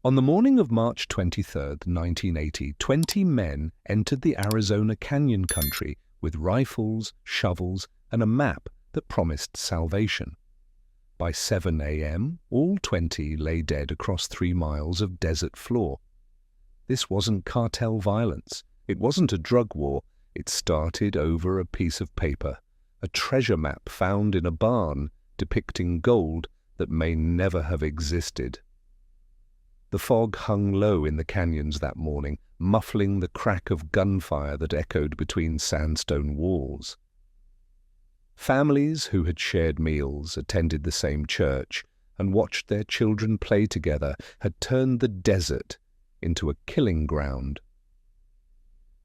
On the morning of March 23, 1980, 20 men entered the Arizona Canyon country with rifles, shovels, and a map that promised salvation. By 7 a.m., all 20 lay dead across 3 miles of desert floor. This wasn't cartel violence. It wasn't a drug war. It started over a piece of paper, a treasure map found in a barn depicting gold that may never have existed. The fog hung low in the canyons that morning, muffling the crack of gunfire that echoed between sandstone walls. Families who had shared meals, attended the same church, and watched their children play together had turned the desert into a killing ground.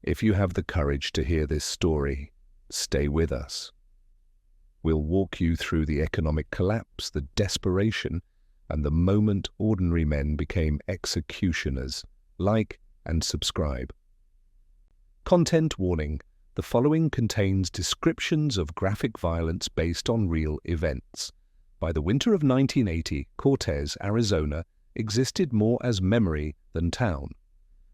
If you have the courage to hear this story, stay with us. We'll walk you through the economic collapse, the desperation, and the moment ordinary men became executioners. Like and subscribe. Content warning. The following contains descriptions of graphic violence based on real events. By the winter of 1980, Cortez, Arizona, existed more as memory than town.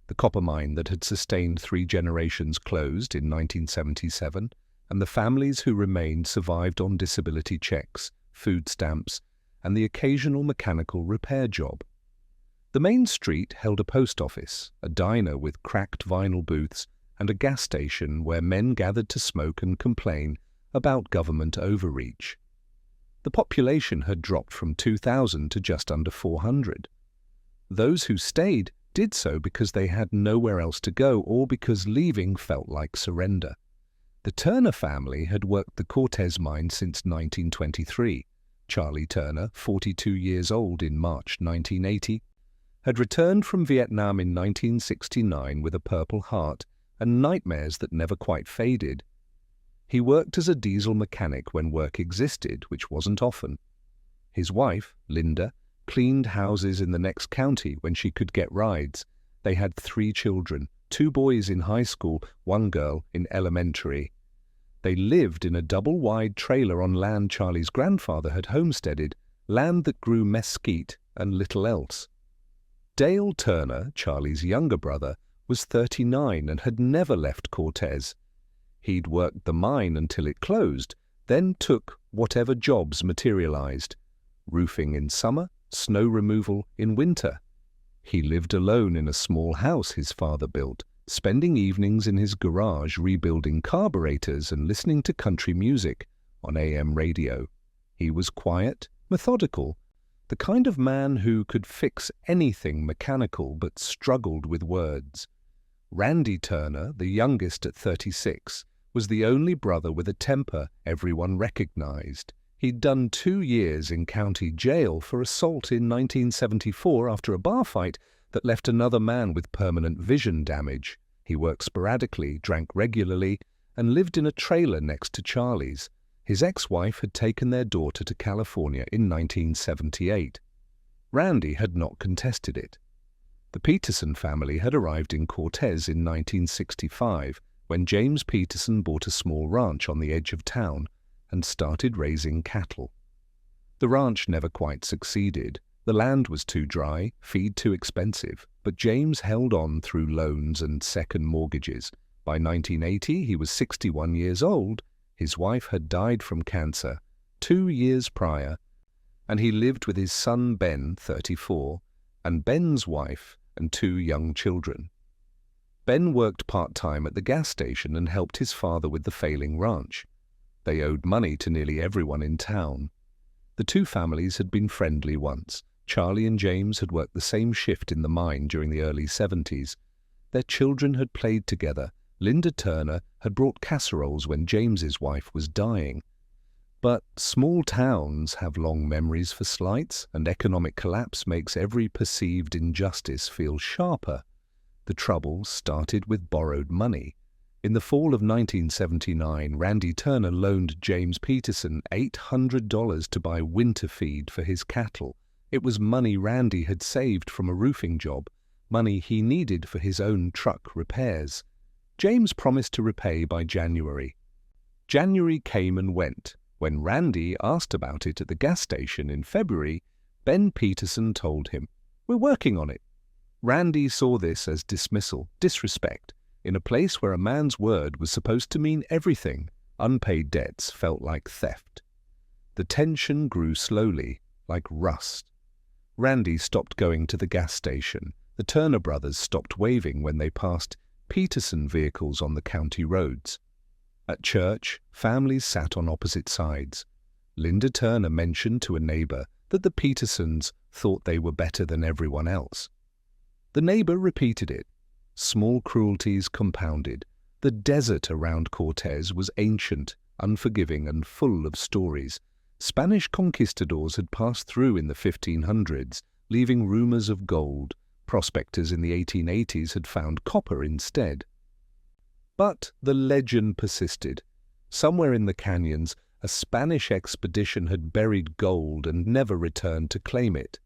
The copper mine that had sustained 3 generations closed in 1977, and the families who remained survived on disability checks, food stamps, and the occasional mechanical repair job. The main street held a post office, a diner with cracked vinyl booths, and a gas station where men gathered to smoke and complain about government overreach. The population had dropped from 2,000 to just under 400. Those who stayed did so because they had nowhere else to go or because leaving felt like surrender. The Turner family had worked the Cortez mine since 1923. Charlie Turner, 42 years old in March 1980, had returned from Vietnam in 1969 with a Purple Heart and nightmares that never quite faded. He worked as a diesel mechanic when work existed, which wasn't often. His wife, Linda, cleaned houses in the next county when she could get rides. They had 3 children, 2 boys in high school, 1 girl in elementary. They lived in a double-wide trailer on land Charlie's grandfather had homesteaded, land that grew mesquite and little else. Dale Turner, Charlie's younger brother, was 39 and had never left Cortez. He'd worked the mine until it closed, then took whatever jobs materialized. Roofing in summer, snow removal in winter. He lived alone in a small house his father built, spending evenings in his garage rebuilding carburetors and listening to country music on AM radio. He was quiet, methodical, the kind of man who could fix anything mechanical but struggled with words. Randy Turner, the youngest at 36, was the only brother with a temper everyone recognized. He'd done 2 years in county jail for assault in 1974 after a bar fight that left another man with permanent vision damage. He worked sporadically, drank regularly, and lived in a trailer next to Charlie's. His ex-wife had taken their daughter to California in 1978. Randy had not contested it. The Peterson family had arrived in Cortez in 1965 when James Peterson bought a small ranch on the edge of town and started raising cattle. The ranch never quite succeeded. The land was too dry, feed too expensive, but James held on through loans and second mortgages. By 1980, he was 61 years old. His wife had died from cancer 2 years prior, and he lived with his son Ben, 34, and Ben's wife and 2 young children. Ben worked part-time at the gas station and helped his father with the failing ranch. They owed money to nearly everyone in town. The 2 families had been friendly once. Charlie and James had worked the same shift in the mine during the early 70s. Their children had played together. Linda Turner had brought casseroles when James's wife was dying. But small towns have long memories for slights, and economic collapse makes every perceived injustice feel sharper. The trouble started with borrowed money. In the fall of 1979, Randy Turner loaned James Peterson $800 to buy winter feed for his cattle. It was money Randy had saved from a roofing job, money he needed for his own truck repairs. James promised to repay by January. January came and went. When Randy asked about it at the gas station in February, Ben Peterson told him, "We're working on it. Randy saw this as dismissal, disrespect. In a place where a man's word was supposed to mean everything, unpaid debts felt like theft. The tension grew slowly, like rust. Randy stopped going to the gas station. The Turner brothers stopped waving when they passed Peterson vehicles on the county roads. At church, families sat on opposite sides. Linda Turner mentioned to a neighbor that the Petersons thought they were better than everyone else. The neighbor repeated it. Small cruelties compounded. The desert around Cortez was ancient, unforgiving, and full of stories. Spanish conquistadors had passed through in the 1500s, leaving rumors of gold. Prospectors in the 1880s had found copper instead. But the legend persisted. Somewhere in the canyons, a Spanish expedition had buried gold and never returned to claim it.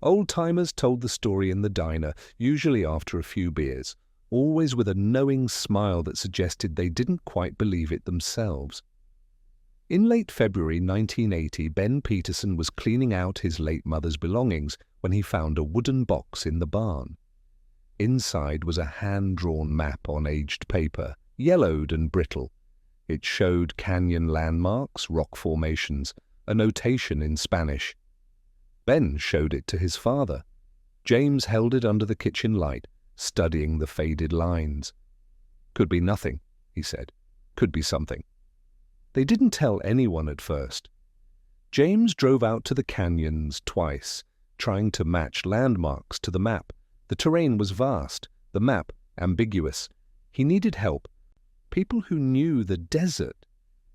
Old-timers told the story in the diner, usually after a few beers, always with a knowing smile that suggested they didn't quite believe it themselves. In late February 1980, Ben Peterson was cleaning out his late mother's belongings when he found a wooden box in the barn. Inside was a hand-drawn map on aged paper, yellowed and brittle. It showed canyon landmarks, rock formations, a notation in Spanish. Ben showed it to his father. James held it under the kitchen light, studying the faded lines. "Could be nothing," he said. "Could be something." They didn't tell anyone at first. James drove out to the canyons twice, trying to match landmarks to the map. The terrain was vast, the map ambiguous. He needed help. People who knew the desert.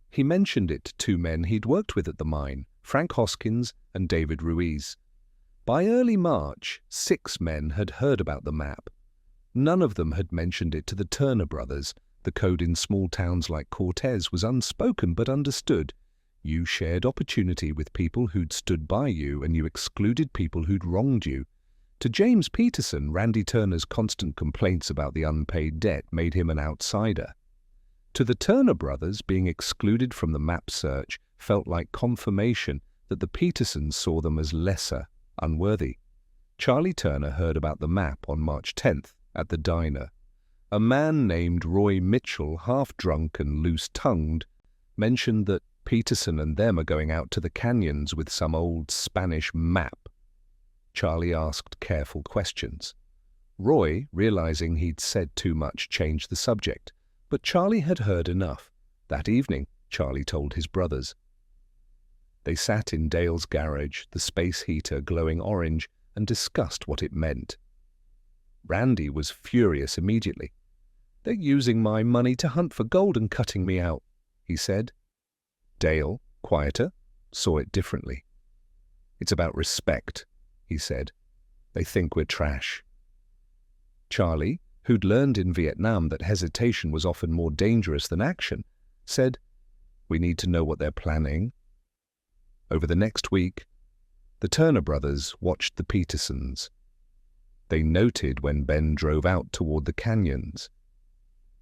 He mentioned it to two men he'd worked with at the mine, Frank Hoskins and David Ruiz. By early March, 6 men had heard about the map. None of them had mentioned it to the Turner brothers. The code in small towns like Cortez was unspoken but understood. You shared opportunity with people who'd stood by you, and you excluded people who'd wronged you. To James Peterson, Randy Turner's constant complaints about the unpaid debt made him an outsider. To the Turner brothers, being excluded from the map search felt like confirmation that the Petersons saw them as lesser, unworthy. Charlie Turner heard about the map on March 10th at the diner. A man named Roy Mitchell, half-drunk and loose-tongued, mentioned that Peterson and them are going out to the canyons with some old Spanish map. Charlie asked careful questions. Roy, realizing he'd said too much, changed the subject. But Charlie had heard enough. That evening, Charlie told his brothers. They sat in Dale's garage, the space heater glowing orange, and discussed what it meant. Randy was furious immediately. "They're using my money to hunt for gold and cutting me out," he said. Dale, quieter, saw it differently. "It's about respect," he said. "They think we're trash." Charlie, who'd learned in Vietnam that hesitation was often more dangerous than action, said, "We need to know what they're planning." Over the next week, the Turner brothers watched the Petersons. They noted when Ben drove out toward the canyons.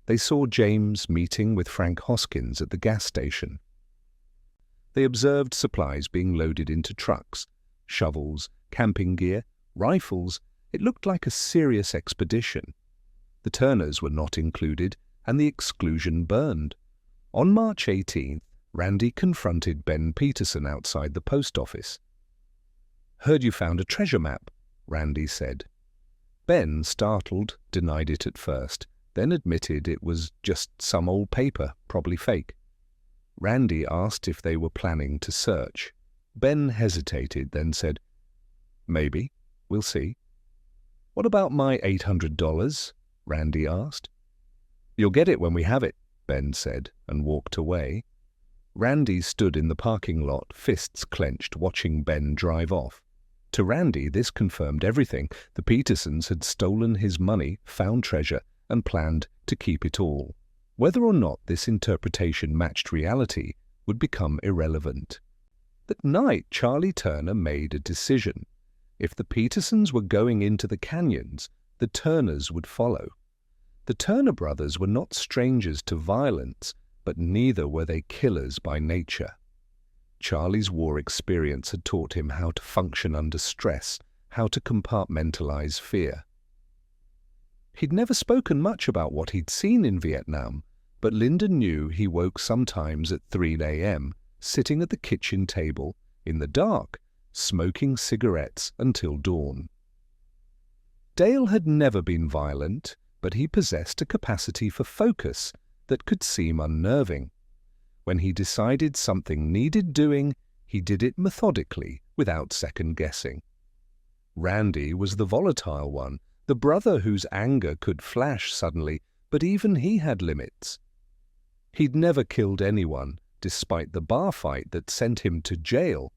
They saw James meeting with Frank Hoskins at the gas station. They observed supplies being loaded into trucks, shovels, camping gear, rifles. It looked like a serious expedition. The Turners were not included, and the exclusion burned. On March 18th, Randy confronted Ben Peterson outside the post office. "Heard you found a treasure map," Randy said. Ben, startled, denied it at first, then admitted it was just some old paper, probably fake. Randy asked if they were planning to search. Ben hesitated, then said, "Maybe. We'll see." "What about my $800? Randy asked. "You'll get it when we have it," Ben said, and walked away. Randy stood in the parking lot, fists clenched, watching Ben drive off. To Randy, this confirmed everything. The Petersons had stolen his money, found treasure, and planned to keep it all. Whether or not this interpretation matched reality would become irrelevant. That night, Charlie Turner made a decision. If the Petersons were going into the canyons, the Turners would follow. The Turner brothers were not strangers to violence, but neither were they killers by nature. Charlie's war experience had taught him how to function under stress, how to compartmentalize fear. He'd never spoken much about what he'd seen in Vietnam, but Linda knew he woke sometimes at 3 a.m., sitting at the kitchen table, in the dark, smoking cigarettes until dawn. Dale had never been violent, but he possessed a capacity for focus that could seem unnerving. When he decided something needed doing, he did it methodically, without second-guessing. Randy was the volatile one, the brother whose anger could flash suddenly, but even he had limits. He'd never killed anyone, despite the bar fight that sent him to jail.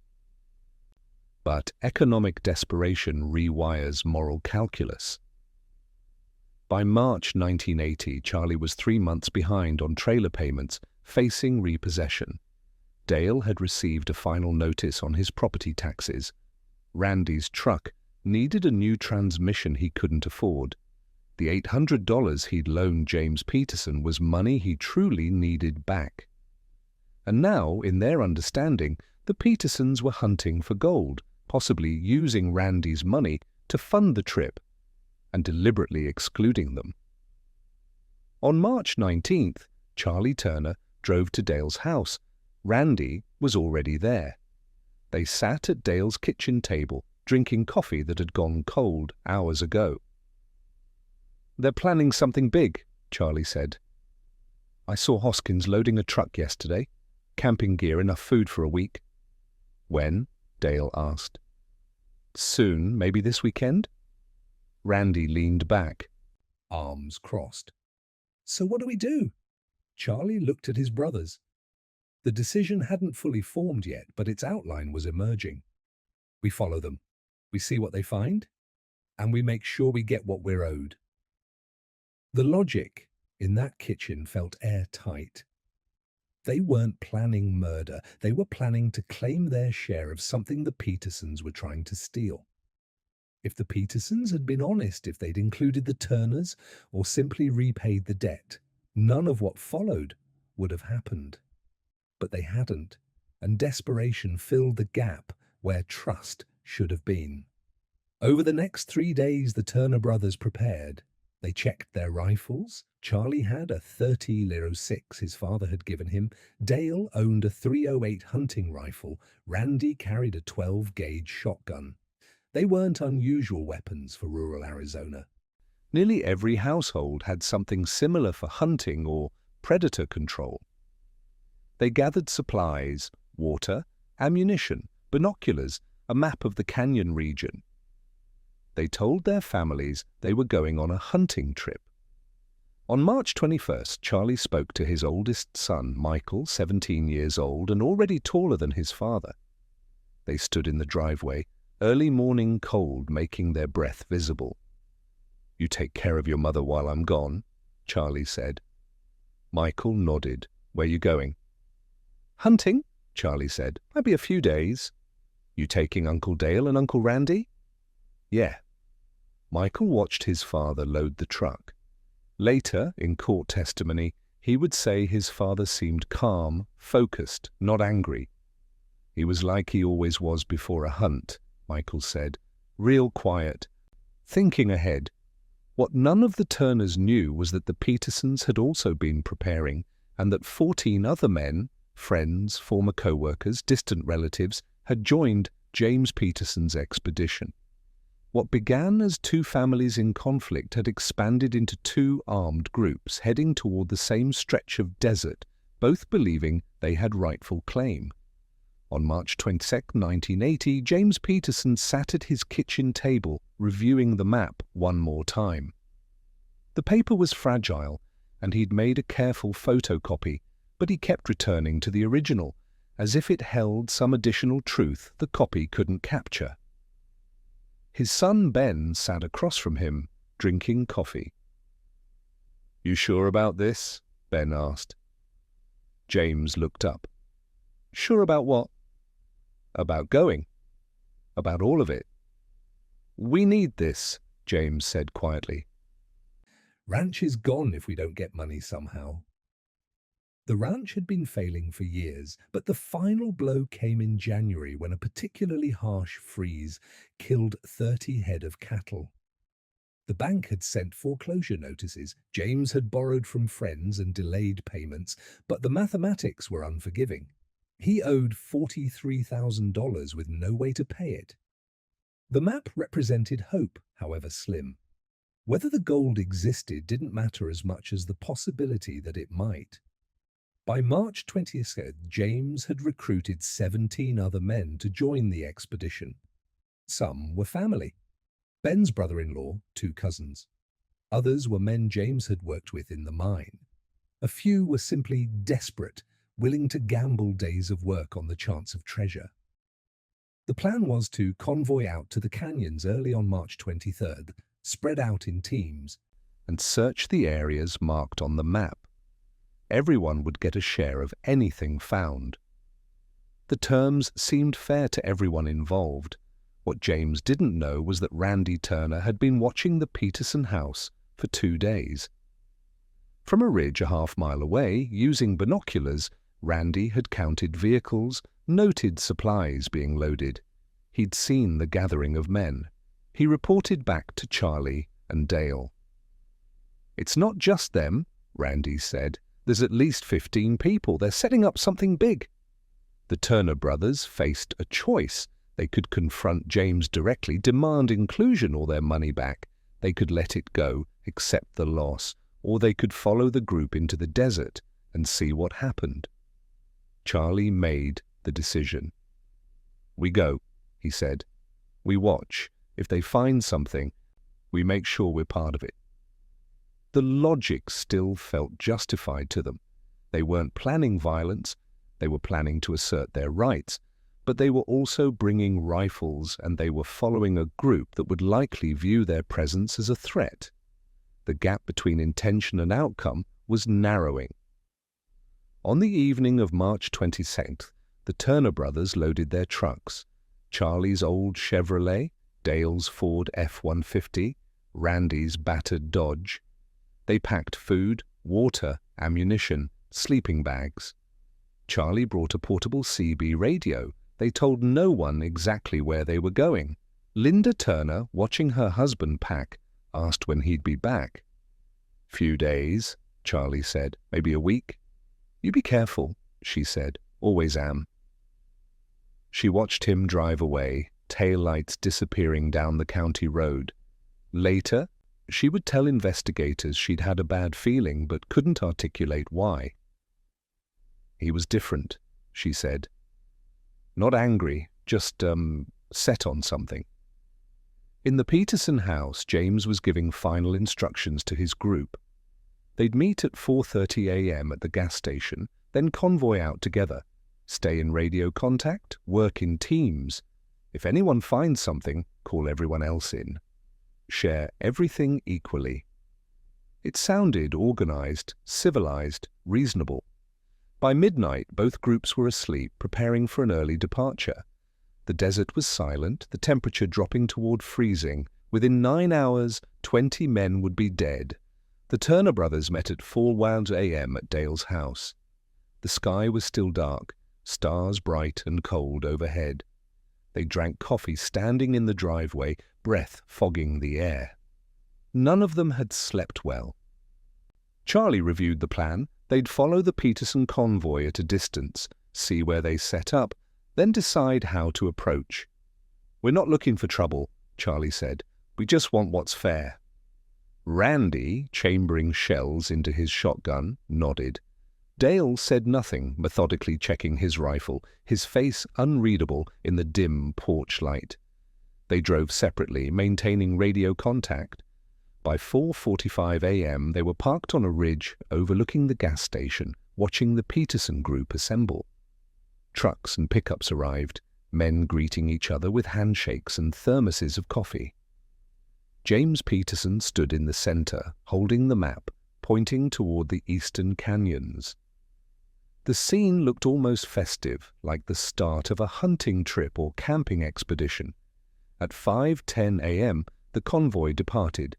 But economic desperation rewires moral calculus. By March 1980, Charlie was 3 months behind on trailer payments, facing repossession. Dale had received a final notice on his property taxes. Randy's truck needed a new transmission he couldn't afford. The $800 he'd loaned James Peterson was money he truly needed back. And now, in their understanding, the Petersons were hunting for gold, possibly using Randy's money to fund the trip, and deliberately excluding them. On March 19th, Charlie Turner drove to Dale's house. Randy was already there. They sat at Dale's kitchen table, drinking coffee that had gone cold hours ago. "They're planning something big," Charlie said. "I saw Hoskins loading a truck yesterday. Camping gear, enough food for a week." "When?" Dale asked. "Soon, maybe this weekend?" Randy leaned back, arms crossed. "So what do we do?" Charlie looked at his brothers. The decision hadn't fully formed yet, but its outline was emerging. "We follow them. We see what they find, and we make sure we get what we're owed." The logic in that kitchen felt airtight. They weren't planning murder. They were planning to claim their share of something the Petersons were trying to steal. If the Petersons had been honest, if they'd included the Turners or simply repaid the debt, none of what followed would have happened. But they hadn't, and desperation filled the gap where trust should have been. Over the next 3 days, the Turner brothers prepared. They checked their rifles. Charlie had a .30-06 his father had given him. Dale owned a .308 hunting rifle. Randy carried a 12-gauge shotgun. They weren't unusual weapons for rural Arizona. Nearly every household had something similar for hunting or predator control. They gathered supplies, water, ammunition, binoculars, a map of the canyon region. They told their families they were going on a hunting trip. On March 21st, Charlie spoke to his oldest son, Michael, 17 years old and already taller than his father. They stood in the driveway, early morning cold making their breath visible. "You take care of your mother while I'm gone," Charlie said. Michael nodded. "Where you going?" "Hunting," Charlie said. "Might be a few days." "You taking Uncle Dale and Uncle Randy?" "Yeah." Michael watched his father load the truck. Later, in court testimony, he would say his father seemed calm, focused, not angry. "He was like he always was before a hunt," Michael said. "Real quiet, thinking ahead." What none of the Turners knew was that the Petersons had also been preparing, and that 14 other men, friends, former co-workers, distant relatives, had joined James Peterson's expedition. What began as 2 families in conflict had expanded into 2 armed groups heading toward the same stretch of desert, both believing they had rightful claim. On March 22, 1980, James Peterson sat at his kitchen table reviewing the map one more time. The paper was fragile, and he'd made a careful photocopy, but he kept returning to the original, as if it held some additional truth the copy couldn't capture. His son Ben sat across from him, drinking coffee. "You sure about this?" Ben asked. James looked up. "Sure about what?" "About going. About all of it." "We need this," James said quietly. "Ranch is gone if we don't get money somehow." The ranch had been failing for years, but the final blow came in January when a particularly harsh freeze killed 30 head of cattle. The bank had sent foreclosure notices, James had borrowed from friends and delayed payments, but the mathematics were unforgiving. He owed $43,000 with no way to pay it. The map represented hope, however slim. Whether the gold existed didn't matter as much as the possibility that it might. By March 20th, James had recruited 17 other men to join the expedition. Some were family. Ben's brother-in-law, 2 cousins. Others were men James had worked with in the mine. A few were simply desperate, willing to gamble days of work on the chance of treasure. The plan was to convoy out to the canyons early on March 23rd, spread out in teams, and search the areas marked on the map. Everyone would get a share of anything found. The terms seemed fair to everyone involved. What James didn't know was that Randy Turner had been watching the Peterson house for 2 days. From a ridge a half-mile away, using binoculars, Randy had counted vehicles, noted supplies being loaded. He'd seen the gathering of men. He reported back to Charlie and Dale. "It's not just them," Randy said. "There's at least 15 people. They're setting up something big." The Turner brothers faced a choice. They could confront James directly, demand inclusion or their money back. They could let it go, accept the loss, or they could follow the group into the desert and see what happened. Charlie made the decision. "We go," he said. "We watch. If they find something, we make sure we're part of it." The logic still felt justified to them. They weren't planning violence. They were planning to assert their rights. But they were also bringing rifles, and they were following a group that would likely view their presence as a threat. The gap between intention and outcome was narrowing. On the evening of March 22nd, the Turner brothers loaded their trucks. Charlie's old Chevrolet, Dale's Ford F-150, Randy's battered Dodge. They packed food, water, ammunition, sleeping bags. Charlie brought a portable CB radio. They told no one exactly where they were going. Linda Turner, watching her husband pack, asked when he'd be back. "Few days," Charlie said. "Maybe a week." "You be careful," she said. "Always am." She watched him drive away, taillights disappearing down the county road. Later, she would tell investigators she'd had a bad feeling but couldn't articulate why. "He was different," she said. "Not angry, just, set on something." In the Peterson house, James was giving final instructions to his group. They'd meet at 4:30 a.m. at the gas station, then convoy out together, stay in radio contact, work in teams. If anyone finds something, call everyone else in. Share everything equally. It sounded organized, civilized, reasonable. By midnight, both groups were asleep, preparing for an early departure. The desert was silent, the temperature dropping toward freezing. Within 9 hours, 20 men would be dead. The Turner brothers met at 4:01 a.m. at Dale's house. The sky was still dark, stars bright and cold overhead. They drank coffee standing in the driveway, breath fogging the air. None of them had slept well. Charlie reviewed the plan. They'd follow the Peterson convoy at a distance, see where they set up, then decide how to approach. "We're not looking for trouble," Charlie said. "We just want what's fair." Randy, chambering shells into his shotgun, nodded. Dale said nothing, methodically checking his rifle, his face unreadable in the dim porch light. They drove separately, maintaining radio contact. By 4:45 a.m., they were parked on a ridge overlooking the gas station, watching the Peterson group assemble. Trucks and pickups arrived, men greeting each other with handshakes and thermoses of coffee. James Peterson stood in the center, holding the map, pointing toward the eastern canyons. The scene looked almost festive, like the start of a hunting trip or camping expedition. At 5:10 a.m., the convoy departed.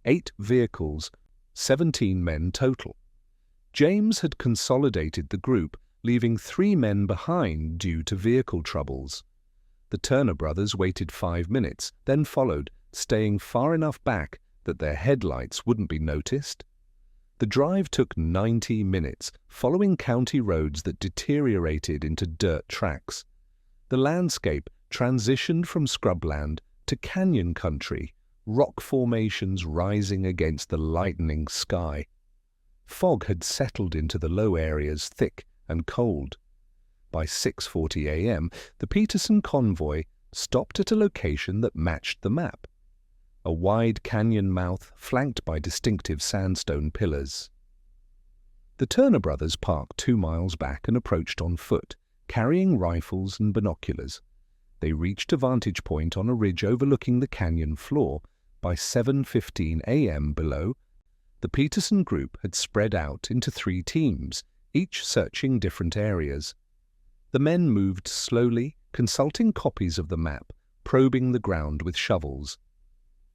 8 vehicles, 17 men total. James had consolidated the group, leaving 3 men behind due to vehicle troubles. The Turner brothers waited 5 minutes, then followed, staying far enough back that their headlights wouldn't be noticed. The drive took 90 minutes, following county roads that deteriorated into dirt tracks. The landscape transitioned from scrubland to canyon country, rock formations rising against the lightening sky. Fog had settled into the low areas, thick and cold. By 6:40 a.m., the Peterson convoy stopped at a location that matched the map. A wide canyon mouth flanked by distinctive sandstone pillars. The Turner brothers parked 2 miles back and approached on foot, carrying rifles and binoculars. They reached a vantage point on a ridge overlooking the canyon floor. By 7:15 a.m. below, the Peterson group had spread out into 3 teams, each searching different areas. The men moved slowly, consulting copies of the map, probing the ground with shovels.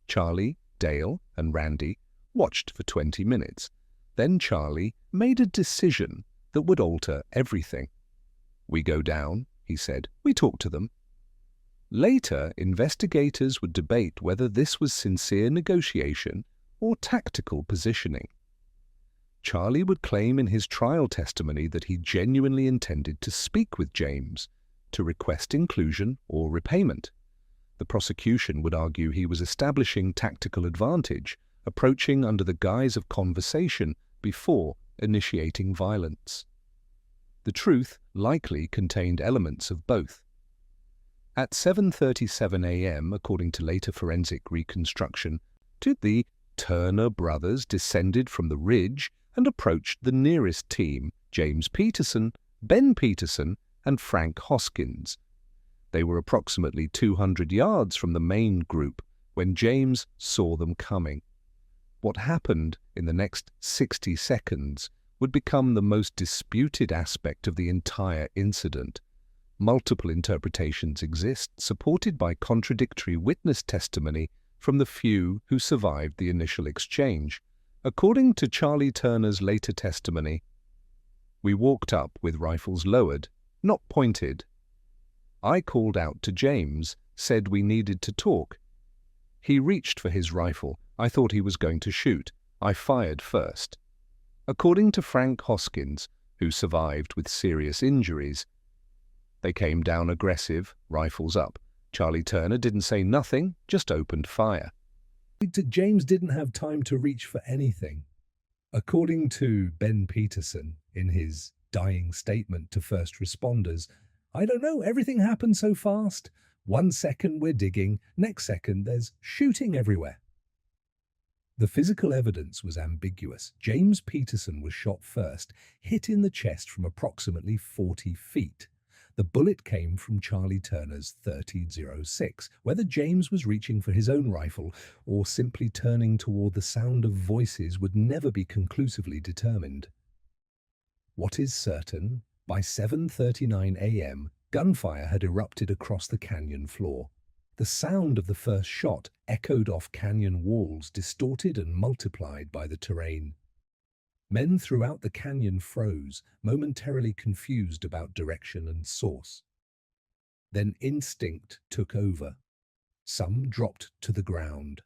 Charlie, Dale, and Randy watched for 20 minutes. Then Charlie made a decision that would alter everything. "We go down," he said. "We talk to them." Later, investigators would debate whether this was sincere negotiation or tactical positioning. Charlie would claim in his trial testimony that he genuinely intended to speak with James, to request inclusion or repayment. The prosecution would argue he was establishing tactical advantage, approaching under the guise of conversation before initiating violence. The truth likely contained elements of both. At 7:37 a.m., according to later forensic reconstruction, the Turner brothers descended from the ridge and approached the nearest team, James Peterson, Ben Peterson, and Frank Hoskins. They were approximately 200 yards from the main group when James saw them coming. What happened in the next 60 seconds would become the most disputed aspect of the entire incident. Multiple interpretations exist, supported by contradictory witness testimony from the few who survived the initial exchange. According to Charlie Turner's later testimony, "We walked up with rifles lowered, not pointed. I called out to James, said we needed to talk. He reached for his rifle. I thought he was going to shoot. I fired first." According to Frank Hoskins, who survived with serious injuries, "They came down aggressive, rifles up. Charlie Turner didn't say nothing, just opened fire. James didn't have time to reach for anything." According to Ben Peterson, in his dying statement to first responders, "I don't know, everything happened so fast. 1 second we're digging, next second there's shooting everywhere." The physical evidence was ambiguous. James Peterson was shot first, hit in the chest from approximately 40 feet. The bullet came from Charlie Turner's .30-06. Whether James was reaching for his own rifle or simply turning toward the sound of voices would never be conclusively determined. What is certain, by 7:39 a.m., gunfire had erupted across the canyon floor. The sound of the first shot echoed off canyon walls, distorted and multiplied by the terrain. Men throughout the canyon froze, momentarily confused about direction and source. Then instinct took over. Some dropped to the ground.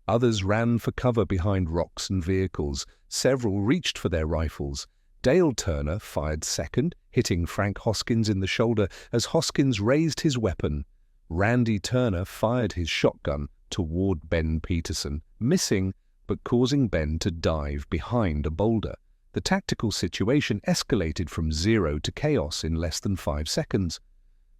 Others ran for cover behind rocks and vehicles. Several reached for their rifles. Dale Turner fired second, hitting Frank Hoskins in the shoulder as Hoskins raised his weapon. Randy Turner fired his shotgun toward Ben Peterson, missing but causing Ben to dive behind a boulder. The tactical situation escalated from 0 to chaos in less than 5 seconds.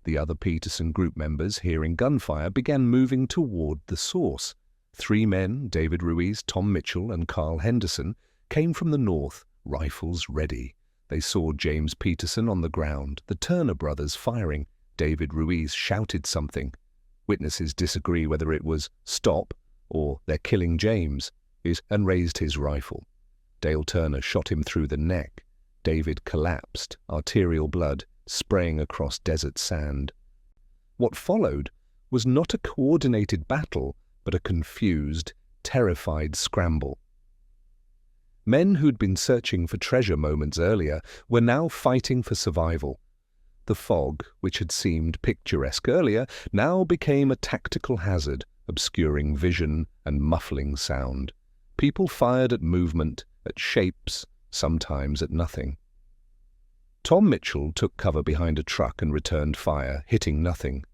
The other Peterson group members, hearing gunfire, began moving toward the source. 3 men, David Ruiz, Tom Mitchell, and Carl Henderson, came from the north, rifles ready. They saw James Peterson on the ground, the Turner brothers firing. David Ruiz shouted something. Witnesses disagree whether it was "stop" or "they're killing James," and raised his rifle. Dale Turner shot him through the neck. David collapsed, arterial blood spraying across desert sand. What followed was not a coordinated battle, but a confused, terrified scramble. Men who'd been searching for treasure moments earlier were now fighting for survival. The fog, which had seemed picturesque earlier, now became a tactical hazard, obscuring vision and muffling sound. People fired at movement, at shapes, sometimes at nothing. Tom Mitchell took cover behind a truck and returned fire, hitting nothing.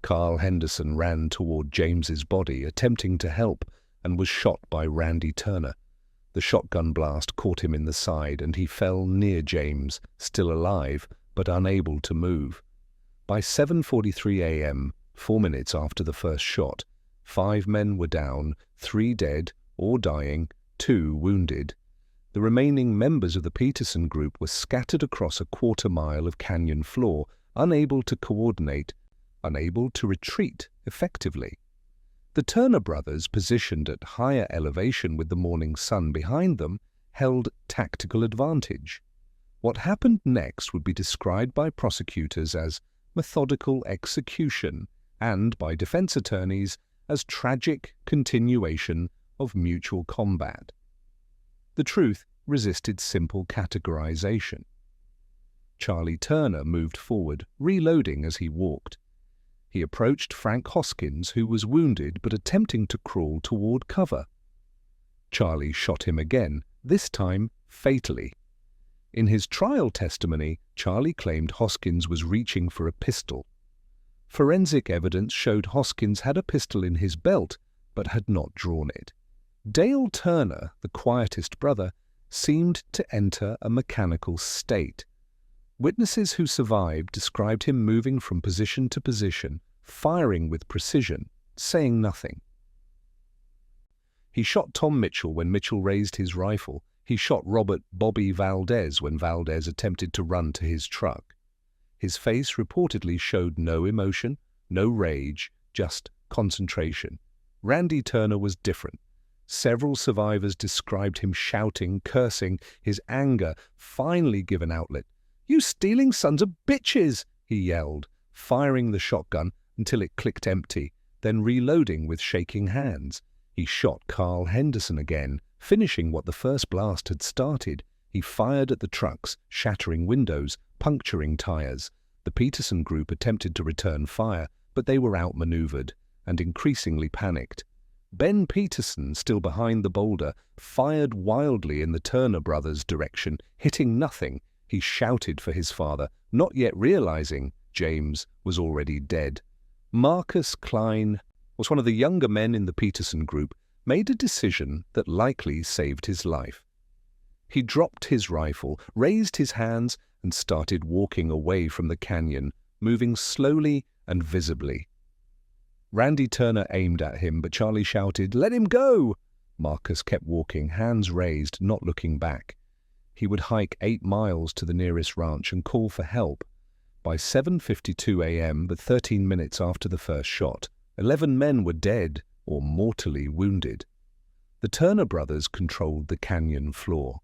Carl Henderson ran toward James's body, attempting to help, and was shot by Randy Turner. The shotgun blast caught him in the side, and he fell near James, still alive, but unable to move. By 7:43 a.m., 4 minutes after the first shot, 5 men were down, 3 dead or dying, 2 wounded. The remaining members of the Peterson group were scattered across a quarter-mile of canyon floor, unable to coordinate, unable to retreat effectively. The Turner brothers, positioned at higher elevation with the morning sun behind them, held tactical advantage. What happened next would be described by prosecutors as methodical execution and by defense attorneys as tragic continuation of mutual combat. The truth resisted simple categorization. Charlie Turner moved forward, reloading as he walked. He approached Frank Hoskins, who was wounded but attempting to crawl toward cover. Charlie shot him again, this time fatally. In his trial testimony, Charlie claimed Hoskins was reaching for a pistol. Forensic evidence showed Hoskins had a pistol in his belt, but had not drawn it. Dale Turner, the quietest brother, seemed to enter a mechanical state. Witnesses who survived described him moving from position to position, firing with precision, saying nothing. He shot Tom Mitchell when Mitchell raised his rifle. He shot Robert "Bobby" Valdez when Valdez attempted to run to his truck. His face reportedly showed no emotion, no rage, just concentration. Randy Turner was different. Several survivors described him shouting, cursing, his anger finally given outlet. "You stealing sons of bitches!" he yelled, firing the shotgun until it clicked empty, then reloading with shaking hands. He shot Carl Henderson again, finishing what the first blast had started. He fired at the trucks, shattering windows, puncturing tires. The Peterson group attempted to return fire, but they were outmaneuvered and increasingly panicked. Ben Peterson, still behind the boulder, fired wildly in the Turner brothers' direction, hitting nothing. He shouted for his father, not yet realizing James was already dead. Marcus Klein was one of the younger men in the Peterson group, made a decision that likely saved his life. He dropped his rifle, raised his hands, and started walking away from the canyon, moving slowly and visibly. Randy Turner aimed at him, but Charlie shouted, "Let him go!" Marcus kept walking, hands raised, not looking back. He would hike 8 miles to the nearest ranch and call for help. By 7:52 a.m., but 13 minutes after the first shot, 11 men were dead or mortally wounded. The Turner brothers controlled the canyon floor.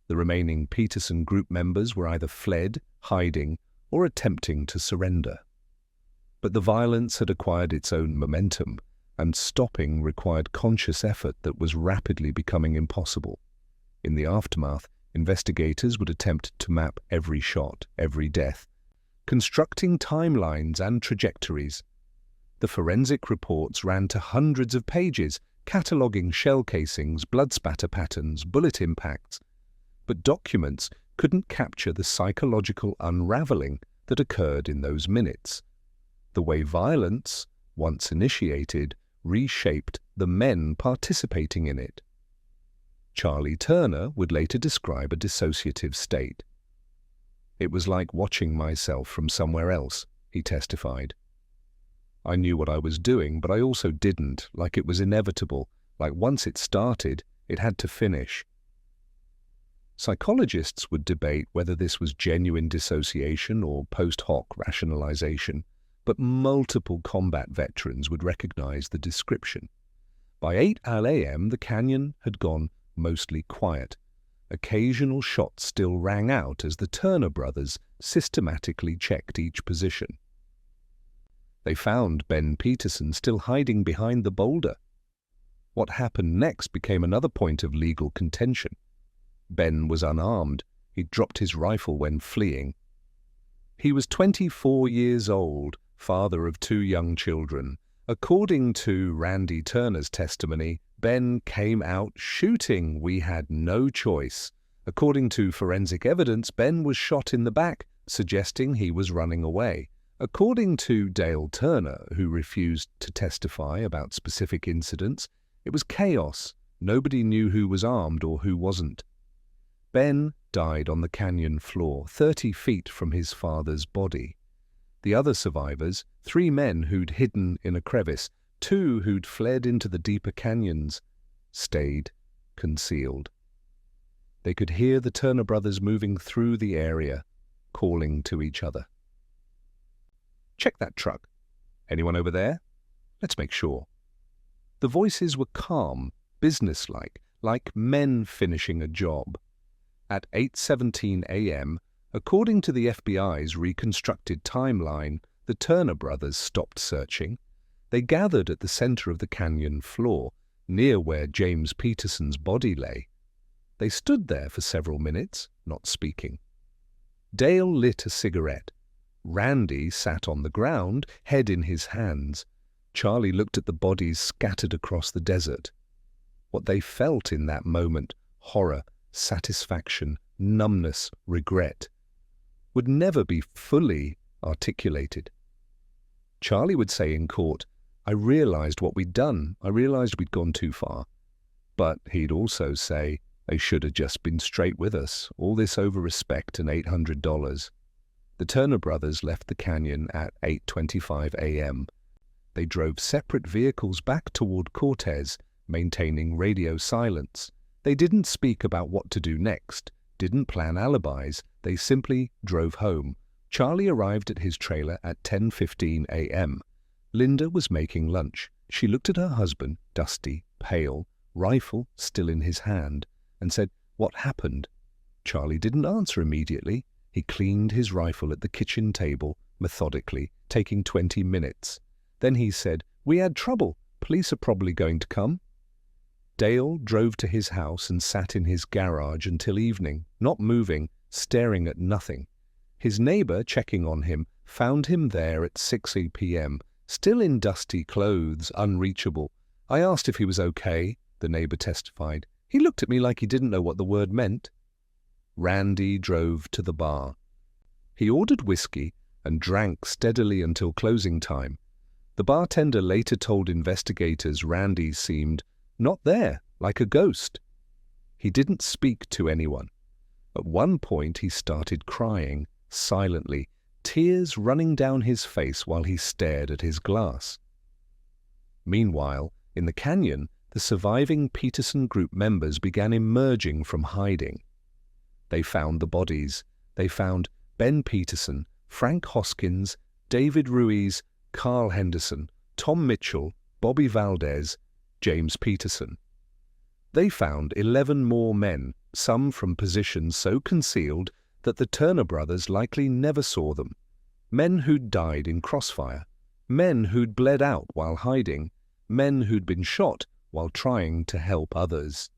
The remaining Peterson group members were either fled, hiding, or attempting to surrender. But the violence had acquired its own momentum, and stopping required conscious effort that was rapidly becoming impossible. In the aftermath, investigators would attempt to map every shot, every death, constructing timelines and trajectories. The forensic reports ran to hundreds of pages, cataloging shell casings, blood spatter patterns, bullet impacts. But documents couldn't capture the psychological unraveling that occurred in those minutes. The way violence, once initiated, reshaped the men participating in it. Charlie Turner would later describe a dissociative state. "It was like watching myself from somewhere else," he testified. "I knew what I was doing, but I also didn't, like it was inevitable, like once it started, it had to finish." Psychologists would debate whether this was genuine dissociation or post hoc rationalization, but multiple combat veterans would recognize the description. By 8 a.m., the canyon had gone mostly quiet. Occasional shots still rang out as the Turner brothers systematically checked each position. They found Ben Peterson still hiding behind the boulder. What happened next became another point of legal contention. Ben was unarmed. He dropped his rifle when fleeing. He was 24 years old, father of 2 young children, According to Randy Turner's testimony, Ben came out shooting. We had no choice. According to forensic evidence, Ben was shot in the back, suggesting he was running away. According to Dale Turner, who refused to testify about specific incidents, it was chaos. Nobody knew who was armed or who wasn't. Ben died on the canyon floor, 30 feet from his father's body. The other survivors, 3 men who'd hidden in a crevice, 2 who'd fled into the deeper canyons, stayed concealed. They could hear the Turner brothers moving through the area, calling to each other. "Check that truck. Anyone over there? Let's make sure." The voices were calm, businesslike, like men finishing a job. At 8:17 a.m., according to the FBI's reconstructed timeline, the Turner brothers stopped searching. They gathered at the center of the canyon floor, near where James Peterson's body lay. They stood there for several minutes, not speaking. Dale lit a cigarette. Randy sat on the ground, head in his hands. Charlie looked at the bodies scattered across the desert. What they felt in that moment, horror, satisfaction, numbness, regret, would never be fully articulated. Charlie would say in court, "I realized what we'd done. I realized we'd gone too far." But he'd also say, "They should have just been straight with us. All this over respect and $800. The Turner brothers left the canyon at 8:25 a.m. They drove separate vehicles back toward Cortez, maintaining radio silence. They didn't speak about what to do next, didn't plan alibis. They simply drove home. Charlie arrived at his trailer at 10:15 a.m. Linda was making lunch. She looked at her husband, dusty, pale, rifle still in his hand, and said, "What happened?" Charlie didn't answer immediately. He cleaned his rifle at the kitchen table, methodically, taking 20 minutes. Then he said, "We had trouble. Police are probably going to come." Dale drove to his house and sat in his garage until evening, not moving, staring at nothing. His neighbor, checking on him, found him there at 6 p.m., still in dusty clothes, unreachable. "I asked if he was okay," the neighbor testified. "He looked at me like he didn't know what the word meant." Randy drove to the bar. He ordered whiskey and drank steadily until closing time. The bartender later told investigators Randy seemed not there, like a ghost. He didn't speak to anyone. At one point he started crying, silently, tears running down his face while he stared at his glass. Meanwhile, in the canyon, the surviving Peterson group members began emerging from hiding. They found the bodies. They found Ben Peterson, Frank Hoskins, David Ruiz, Carl Henderson, Tom Mitchell, Bobby Valdez, James Peterson. They found 11 more men, some from positions so concealed that the Turner brothers likely never saw them. Men who'd died in crossfire, men who'd bled out while hiding, men who'd been shot while trying to help others.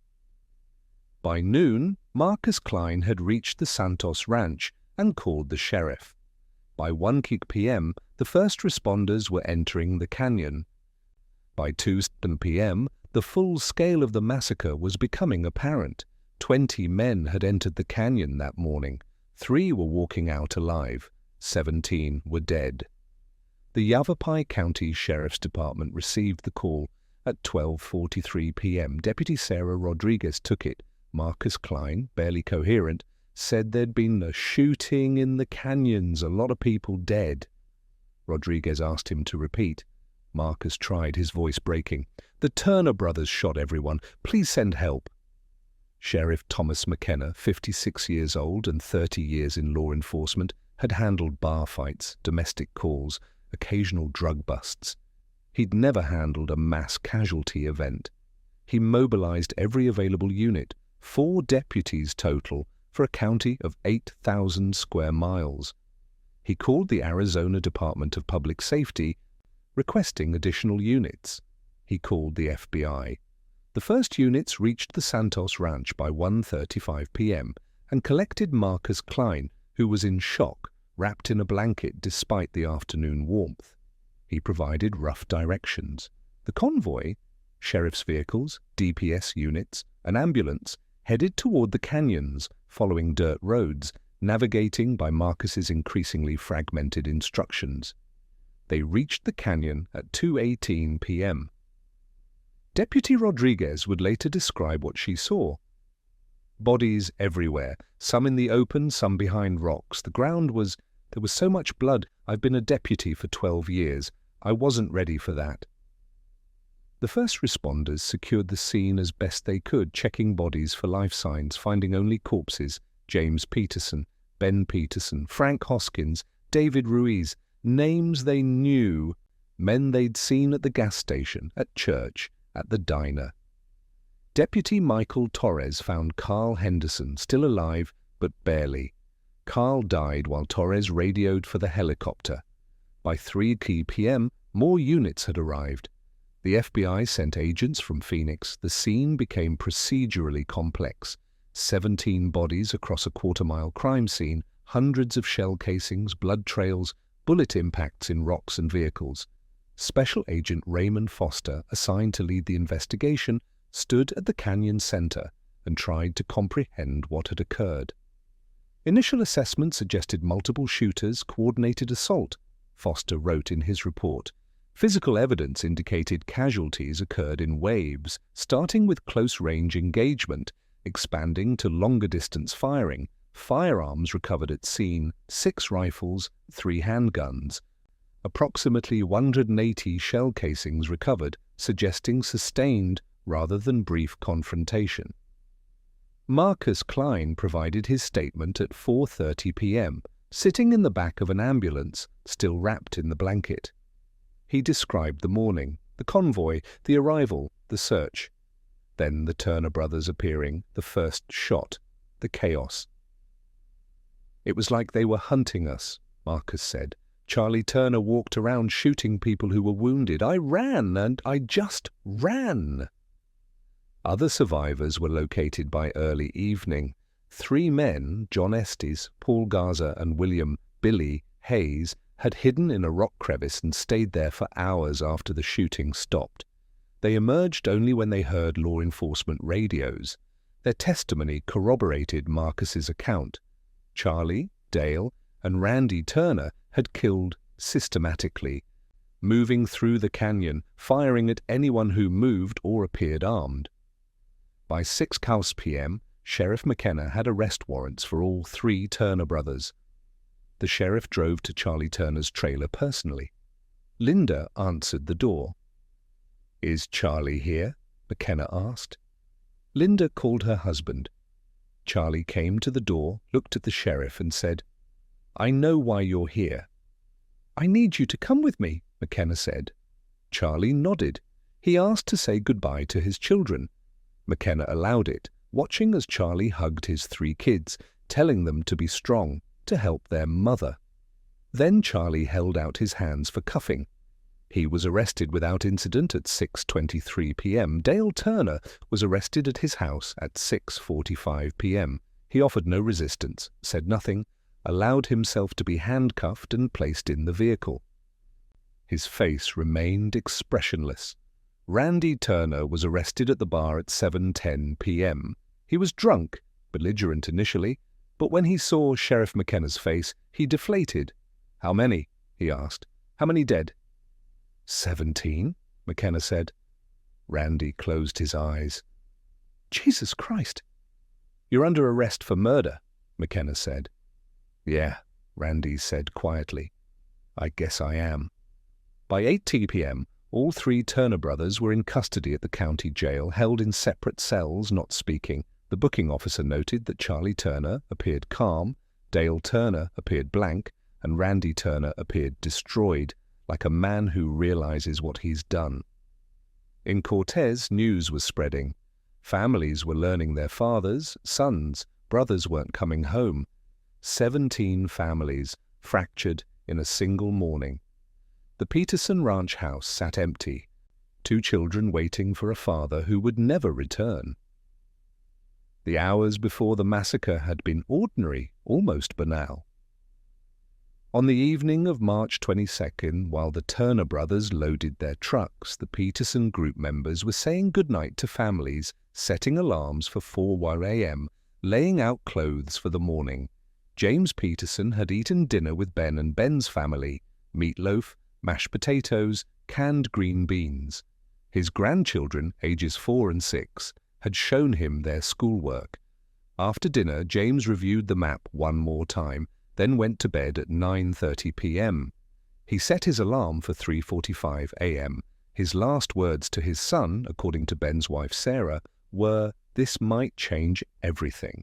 By noon, Marcus Klein had reached the Santos Ranch and called the sheriff. By 1 p.m., the first responders were entering the canyon. By 2 p.m., the full scale of the massacre was becoming apparent. 20 men had entered the canyon that morning. 3 were walking out alive. 17 were dead. The Yavapai County Sheriff's Department received the call at 12:43 p.m. Deputy Sarah Rodriguez took it. Marcus Klein, barely coherent, said there'd been a shooting in the canyons, a lot of people dead. Rodriguez asked him to repeat. Marcus tried, his voice breaking. "The Turner brothers shot everyone. Please send help." Sheriff Thomas McKenna, 56 years old and 30 years in law enforcement, had handled bar fights, domestic calls, occasional drug busts. He'd never handled a mass casualty event. He mobilized every available unit, 4 deputies total, for a county of 8,000 square miles. He called the Arizona Department of Public Safety, requesting additional units. He called the FBI. The first units reached the Santos Ranch by 1:35 p.m. and collected Marcus Klein, who was in shock, wrapped in a blanket despite the afternoon warmth. He provided rough directions. The convoy, sheriff's vehicles, DPS units, an ambulance, headed toward the canyons, following dirt roads, navigating by Marcus's increasingly fragmented instructions. They reached the canyon at 2:18 p.m. Deputy Rodriguez would later describe what she saw. Bodies everywhere, some in the open, some behind rocks. There was so much blood. I've been a deputy for 12 years. I wasn't ready for that. The first responders secured the scene as best they could, checking bodies for life signs, finding only corpses. James Peterson, Ben Peterson, Frank Hoskins, David Ruiz, names they knew, men they'd seen at the gas station, at church, at the diner. Deputy Michael Torres found Carl Henderson still alive, but barely. Carl died while Torres radioed for the helicopter. By 3 p.m., more units had arrived. The FBI sent agents from Phoenix. The scene became procedurally complex. 17 bodies across a quarter-mile crime scene, hundreds of shell casings, blood trails, bullet impacts in rocks and vehicles. Special Agent Raymond Foster, assigned to lead the investigation, stood at the canyon center and tried to comprehend what had occurred. Initial assessment suggested multiple shooters, coordinated assault, Foster wrote in his report. Physical evidence indicated casualties occurred in waves, starting with close-range engagement, expanding to longer-distance firing, firearms recovered at scene, 6 rifles, 3 handguns. Approximately 180 shell casings recovered, suggesting sustained rather than brief confrontation. Marcus Klein provided his statement at 4:30 p.m., sitting in the back of an ambulance, still wrapped in the blanket. He described the morning, the convoy, the arrival, the search. Then the Turner brothers appearing, the first shot, the chaos. "It was like they were hunting us," Marcus said. "Charlie Turner walked around shooting people who were wounded. I ran, and I just ran." Other survivors were located by early evening. 3 men, John Estes, Paul Garza, and William "Billy" Hayes, had hidden in a rock crevice and stayed there for hours after the shooting stopped. They emerged only when they heard law enforcement radios. Their testimony corroborated Marcus's account. Charlie, Dale, and Randy Turner had killed systematically, moving through the canyon, firing at anyone who moved or appeared armed. By 6 p.m., Sheriff McKenna had arrest warrants for all 3 Turner brothers. The sheriff drove to Charlie Turner's trailer personally. Linda answered the door. "Is Charlie here?" McKenna asked. Linda called her husband. Charlie came to the door, looked at the sheriff, and said, "I know why you're here." "I need you to come with me," McKenna said. Charlie nodded. He asked to say goodbye to his children. McKenna allowed it, watching as Charlie hugged his 3 kids, telling them to be strong, to help their mother. Then Charlie held out his hands for cuffing. He was arrested without incident at 6:23 p.m. Dale Turner was arrested at his house at 6:45 p.m. He offered no resistance, said nothing, allowed himself to be handcuffed and placed in the vehicle. His face remained expressionless. Randy Turner was arrested at the bar at 7:10 p.m. He was drunk, belligerent initially, but when he saw Sheriff McKenna's face, he deflated. "How many?" he asked. "How many dead?" 17, McKenna said. Randy closed his eyes. "Jesus Christ!" "You're under arrest for murder," McKenna said. "Yeah," Randy said quietly. "I guess I am." By 8 p.m., all 3 Turner brothers were in custody at the county jail, held in separate cells, not speaking. The booking officer noted that Charlie Turner appeared calm, Dale Turner appeared blank, and Randy Turner appeared destroyed, like a man who realizes what he's done. In Cortez, news was spreading. Families were learning their fathers, sons, brothers weren't coming home. 17 families fractured in a single morning. The Peterson Ranch house sat empty, 2 children waiting for a father who would never return. The hours before the massacre had been ordinary, almost banal. On the evening of March 22nd, while the Turner brothers loaded their trucks, the Peterson group members were saying goodnight to families, setting alarms for 4 a.m., laying out clothes for the morning. James Peterson had eaten dinner with Ben and Ben's family, meatloaf, mashed potatoes, canned green beans. His grandchildren, ages 4 and 6, had shown him their schoolwork. After dinner, James reviewed the map one more time, then went to bed at 9:30 p.m. He set his alarm for 3:45 a.m. His last words to his son, according to Ben's wife Sarah, were, "This might change everything."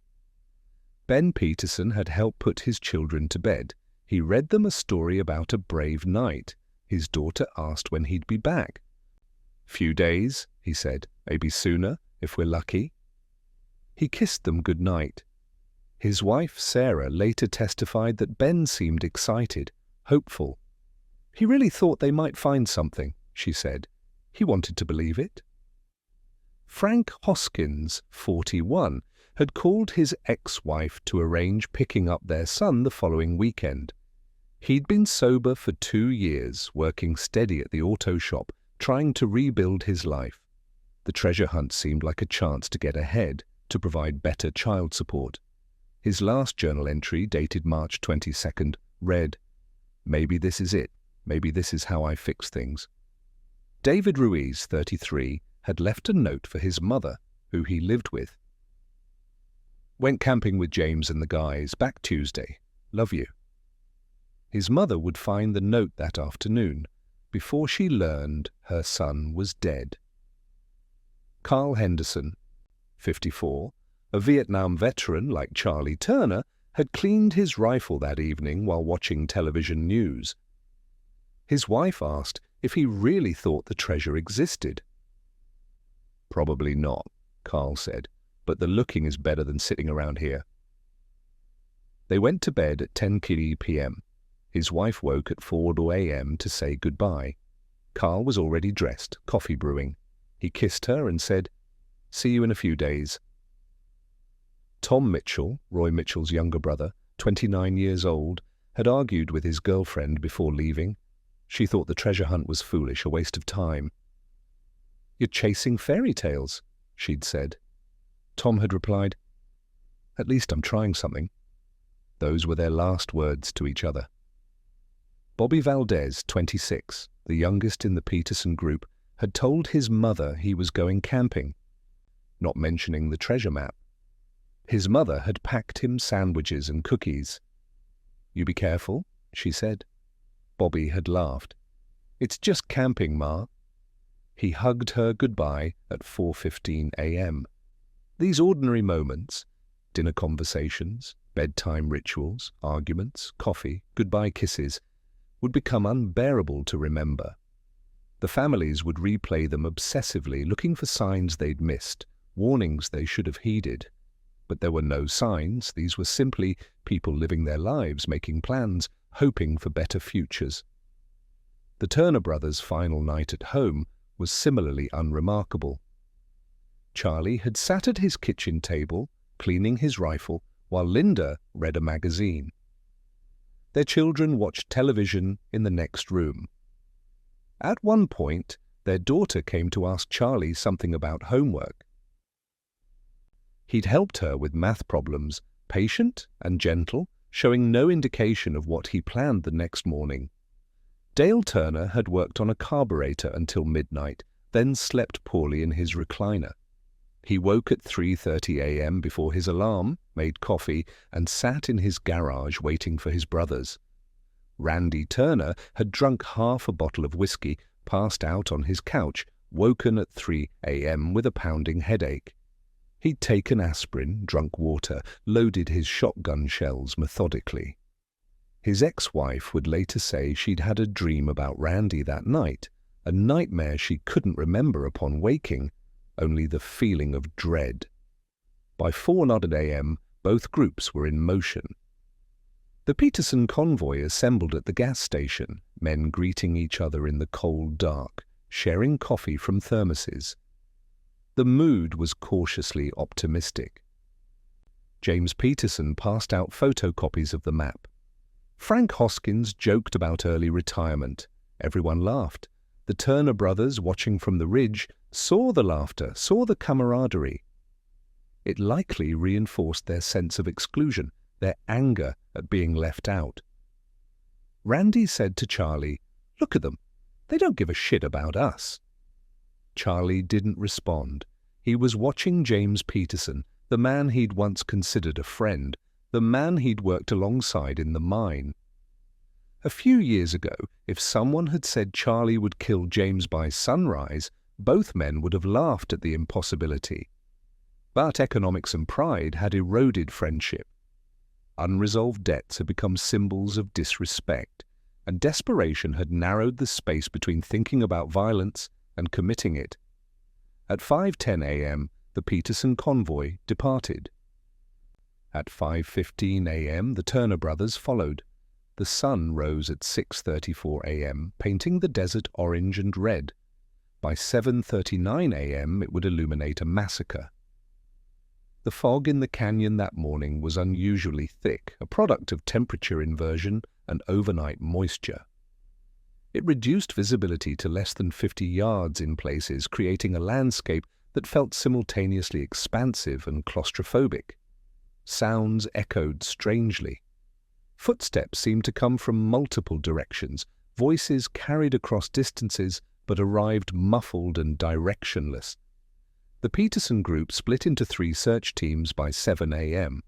Ben Peterson had helped put his children to bed. He read them a story about a brave knight. His daughter asked when he'd be back. "Few days," he said, "maybe sooner, if we're lucky." He kissed them good night. His wife, Sarah, later testified that Ben seemed excited, hopeful. "He really thought they might find something," she said. "He wanted to believe it." Frank Hoskins, 41, had called his ex-wife to arrange picking up their son the following weekend. He'd been sober for 2 years, working steady at the auto shop, trying to rebuild his life. The treasure hunt seemed like a chance to get ahead, to provide better child support. His last journal entry, dated March 22nd, read, "Maybe this is it. Maybe this is how I fix things." David Ruiz, 33, had left a note for his mother, who he lived with. "Went camping with James and the guys, back Tuesday. Love you." His mother would find the note that afternoon, before she learned her son was dead. Carl Henderson, 54, a Vietnam veteran like Charlie Turner, had cleaned his rifle that evening while watching television news. His wife asked if he really thought the treasure existed. "Probably not," Carl said, "but the looking is better than sitting around here." They went to bed at 10:30 p.m. His wife woke at 4 a.m. to say goodbye. Carl was already dressed, coffee brewing. He kissed her and said, "See you in a few days." Tom Mitchell, Roy Mitchell's younger brother, 29 years old, had argued with his girlfriend before leaving. She thought the treasure hunt was foolish, a waste of time. "You're chasing fairy tales," she'd said. Tom had replied, "At least I'm trying something." Those were their last words to each other. Bobby Valdez, 26, the youngest in the Peterson group, had told his mother he was going camping, not mentioning the treasure map. His mother had packed him sandwiches and cookies. "You be careful," she said. Bobby had laughed. "It's just camping, Ma." He hugged her goodbye at 4:15 a.m. These ordinary moments, dinner conversations, bedtime rituals, arguments, coffee, goodbye kisses, would become unbearable to remember. The families would replay them obsessively, looking for signs they'd missed, warnings they should have heeded. But there were no signs. These were simply people living their lives, making plans, hoping for better futures. The Turner brothers' final night at home was similarly unremarkable. Charlie had sat at his kitchen table, cleaning his rifle, while Linda read a magazine. Their children watched television in the next room. At one point, their daughter came to ask Charlie something about homework. He'd helped her with math problems, patient and gentle, showing no indication of what he planned the next morning. Dale Turner had worked on a carburetor until midnight, then slept poorly in his recliner. He woke at 3:30 a.m. before his alarm, made coffee, and sat in his garage waiting for his brothers. Randy Turner had drunk half a bottle of whiskey, passed out on his couch, woken at 3 a.m. with a pounding headache. He'd taken aspirin, drunk water, loaded his shotgun shells methodically. His ex-wife would later say she'd had a dream about Randy that night, a nightmare she couldn't remember upon waking, only the feeling of dread. By 4 a.m., both groups were in motion. The Peterson convoy assembled at the gas station, men greeting each other in the cold dark, sharing coffee from thermoses. The mood was cautiously optimistic. James Peterson passed out photocopies of the map. Frank Hoskins joked about early retirement. Everyone laughed. The Turner brothers, watching from the ridge, saw the laughter, saw the camaraderie. It likely reinforced their sense of exclusion, their anger at being left out. Randy said to Charlie, "Look at them. They don't give a shit about us." Charlie didn't respond. He was watching James Peterson, the man he'd once considered a friend, the man he'd worked alongside in the mine. A few years ago, if someone had said Charlie would kill James by sunrise, both men would have laughed at the impossibility. But economics and pride had eroded friendship. Unresolved debts had become symbols of disrespect, and desperation had narrowed the space between thinking about violence and committing it. At 5:10 a.m., the Peterson convoy departed. At 5:15 a.m., the Turner brothers followed. The sun rose at 6:34 a.m., painting the desert orange and red. By 7:39 a.m., it would illuminate a massacre. The fog in the canyon that morning was unusually thick, a product of temperature inversion and overnight moisture. It reduced visibility to less than 50 yards in places, creating a landscape that felt simultaneously expansive and claustrophobic. Sounds echoed strangely. Footsteps seemed to come from multiple directions, voices carried across distances but arrived muffled and directionless. The Peterson group split into 3 search teams by 7 a.m.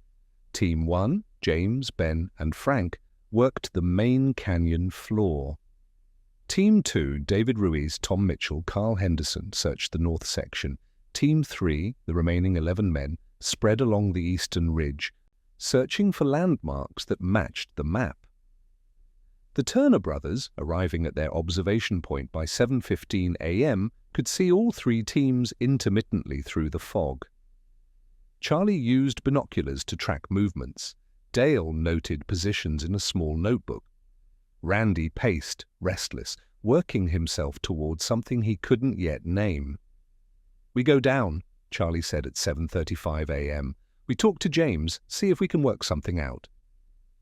Team 1, James, Ben, and Frank, worked the main canyon floor. Team 2, David Ruiz, Tom Mitchell, Carl Henderson, searched the north section. Team 3, the remaining 11 men, spread along the eastern ridge, searching for landmarks that matched the map. The Turner brothers, arriving at their observation point by 7:15 a.m., could see all 3 teams intermittently through the fog. Charlie used binoculars to track movements. Dale noted positions in a small notebook. Randy paced, restless, working himself towards something he couldn't yet name. "We go down," Charlie said at 7:35 a.m. "We talk to James, see if we can work something out."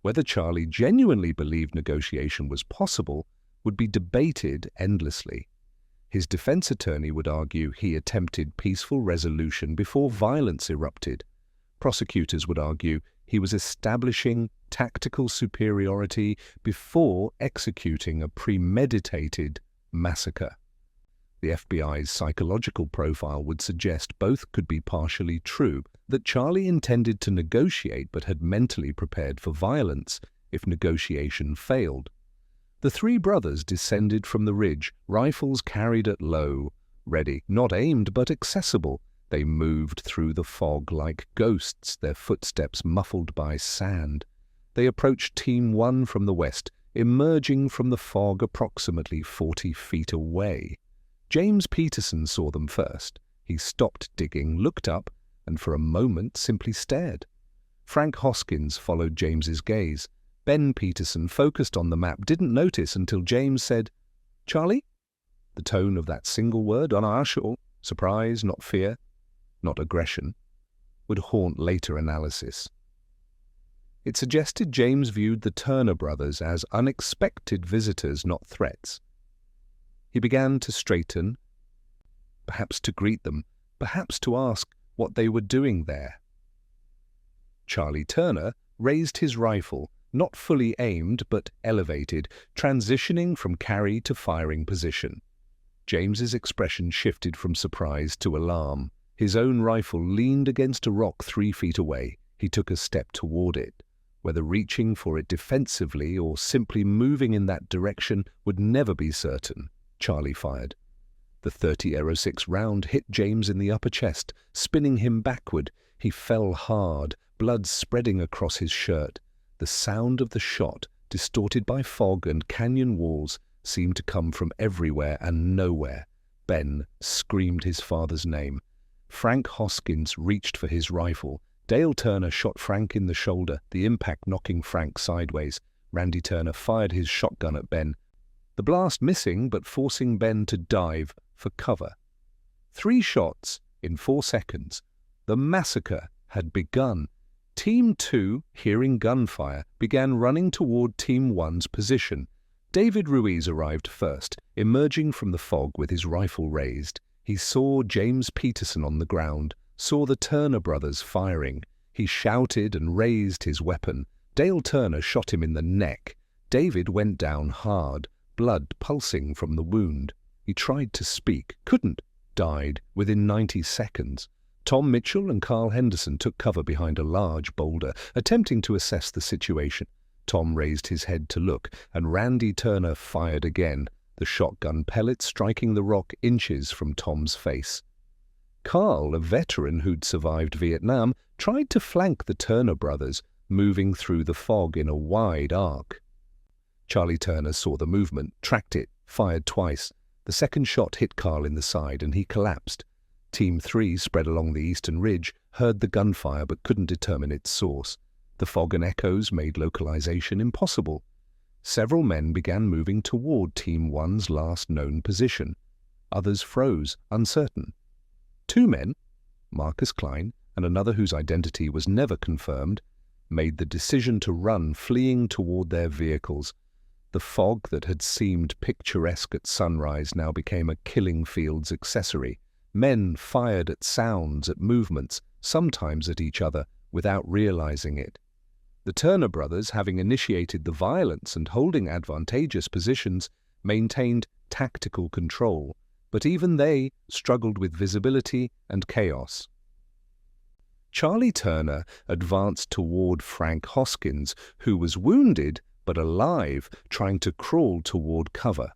Whether Charlie genuinely believed negotiation was possible would be debated endlessly. His defense attorney would argue he attempted peaceful resolution before violence erupted. Prosecutors would argue he was establishing tactical superiority before executing a premeditated massacre. The FBI's psychological profile would suggest both could be partially true, that Charlie intended to negotiate but had mentally prepared for violence if negotiation failed. The 3 brothers descended from the ridge, rifles carried at low, ready, not aimed but accessible. They moved through the fog like ghosts, their footsteps muffled by sand. They approached Team 1 from the west, emerging from the fog approximately 40 feet away. James Peterson saw them first. He stopped digging, looked up, and for a moment simply stared. Frank Hoskins followed James's gaze. Ben Peterson, focused on the map, didn't notice until James said, "Charlie?" The tone of that single word, unarsure, surprise, not fear, not aggression, would haunt later analysis. It suggested James viewed the Turner brothers as unexpected visitors, not threats. He began to straighten, perhaps to greet them, perhaps to ask what they were doing there. Charlie Turner raised his rifle, not fully aimed but elevated, transitioning from carry to firing position. James's expression shifted from surprise to alarm. His own rifle leaned against a rock 3 feet away. He took a step toward it. Whether reaching for it defensively or simply moving in that direction would never be certain. Charlie fired. The .30-06 round hit James in the upper chest, spinning him backward. He fell hard, blood spreading across his shirt. The sound of the shot, distorted by fog and canyon walls, seemed to come from everywhere and nowhere. Ben screamed his father's name. Frank Hoskins reached for his rifle. Dale Turner shot Frank in the shoulder, the impact knocking Frank sideways. Randy Turner fired his shotgun at Ben, the blast missing but forcing Ben to dive for cover. 3 shots in 4 seconds. The massacre had begun. Team 2, hearing gunfire, began running toward Team 1's position. David Ruiz arrived first, emerging from the fog with his rifle raised. He saw James Peterson on the ground, saw the Turner brothers firing. He shouted and raised his weapon. Dale Turner shot him in the neck. David went down hard, blood pulsing from the wound. He tried to speak, couldn't, died within 90 seconds. Tom Mitchell and Carl Henderson took cover behind a large boulder, attempting to assess the situation. Tom raised his head to look, and Randy Turner fired again, the shotgun pellet striking the rock inches from Tom's face. Carl, a veteran who'd survived Vietnam, tried to flank the Turner brothers, moving through the fog in a wide arc. Charlie Turner saw the movement, tracked it, fired twice. The second shot hit Carl in the side, and he collapsed. Team 3, spread along the eastern ridge, heard the gunfire but couldn't determine its source. The fog and echoes made localization impossible. Several men began moving toward Team 1's last known position. Others froze, uncertain. 2 men, Marcus Klein and another whose identity was never confirmed, made the decision to run, fleeing toward their vehicles. The fog that had seemed picturesque at sunrise now became a killing field's accessory. Men fired at sounds, at movements, sometimes at each other, without realizing it. The Turner brothers, having initiated the violence and holding advantageous positions, maintained tactical control, but even they struggled with visibility and chaos. Charlie Turner advanced toward Frank Hoskins, who was wounded but alive, trying to crawl toward cover.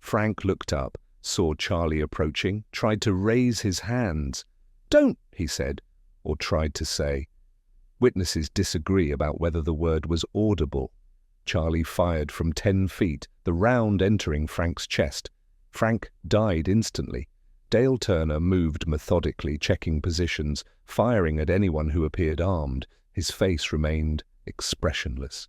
Frank looked up, saw Charlie approaching, tried to raise his hands. "Don't," he said, or tried to say. Witnesses disagree about whether the word was audible. Charlie fired from 10 feet, the round entering Frank's chest. Frank died instantly. Dale Turner moved methodically, checking positions, firing at anyone who appeared armed. His face remained expressionless.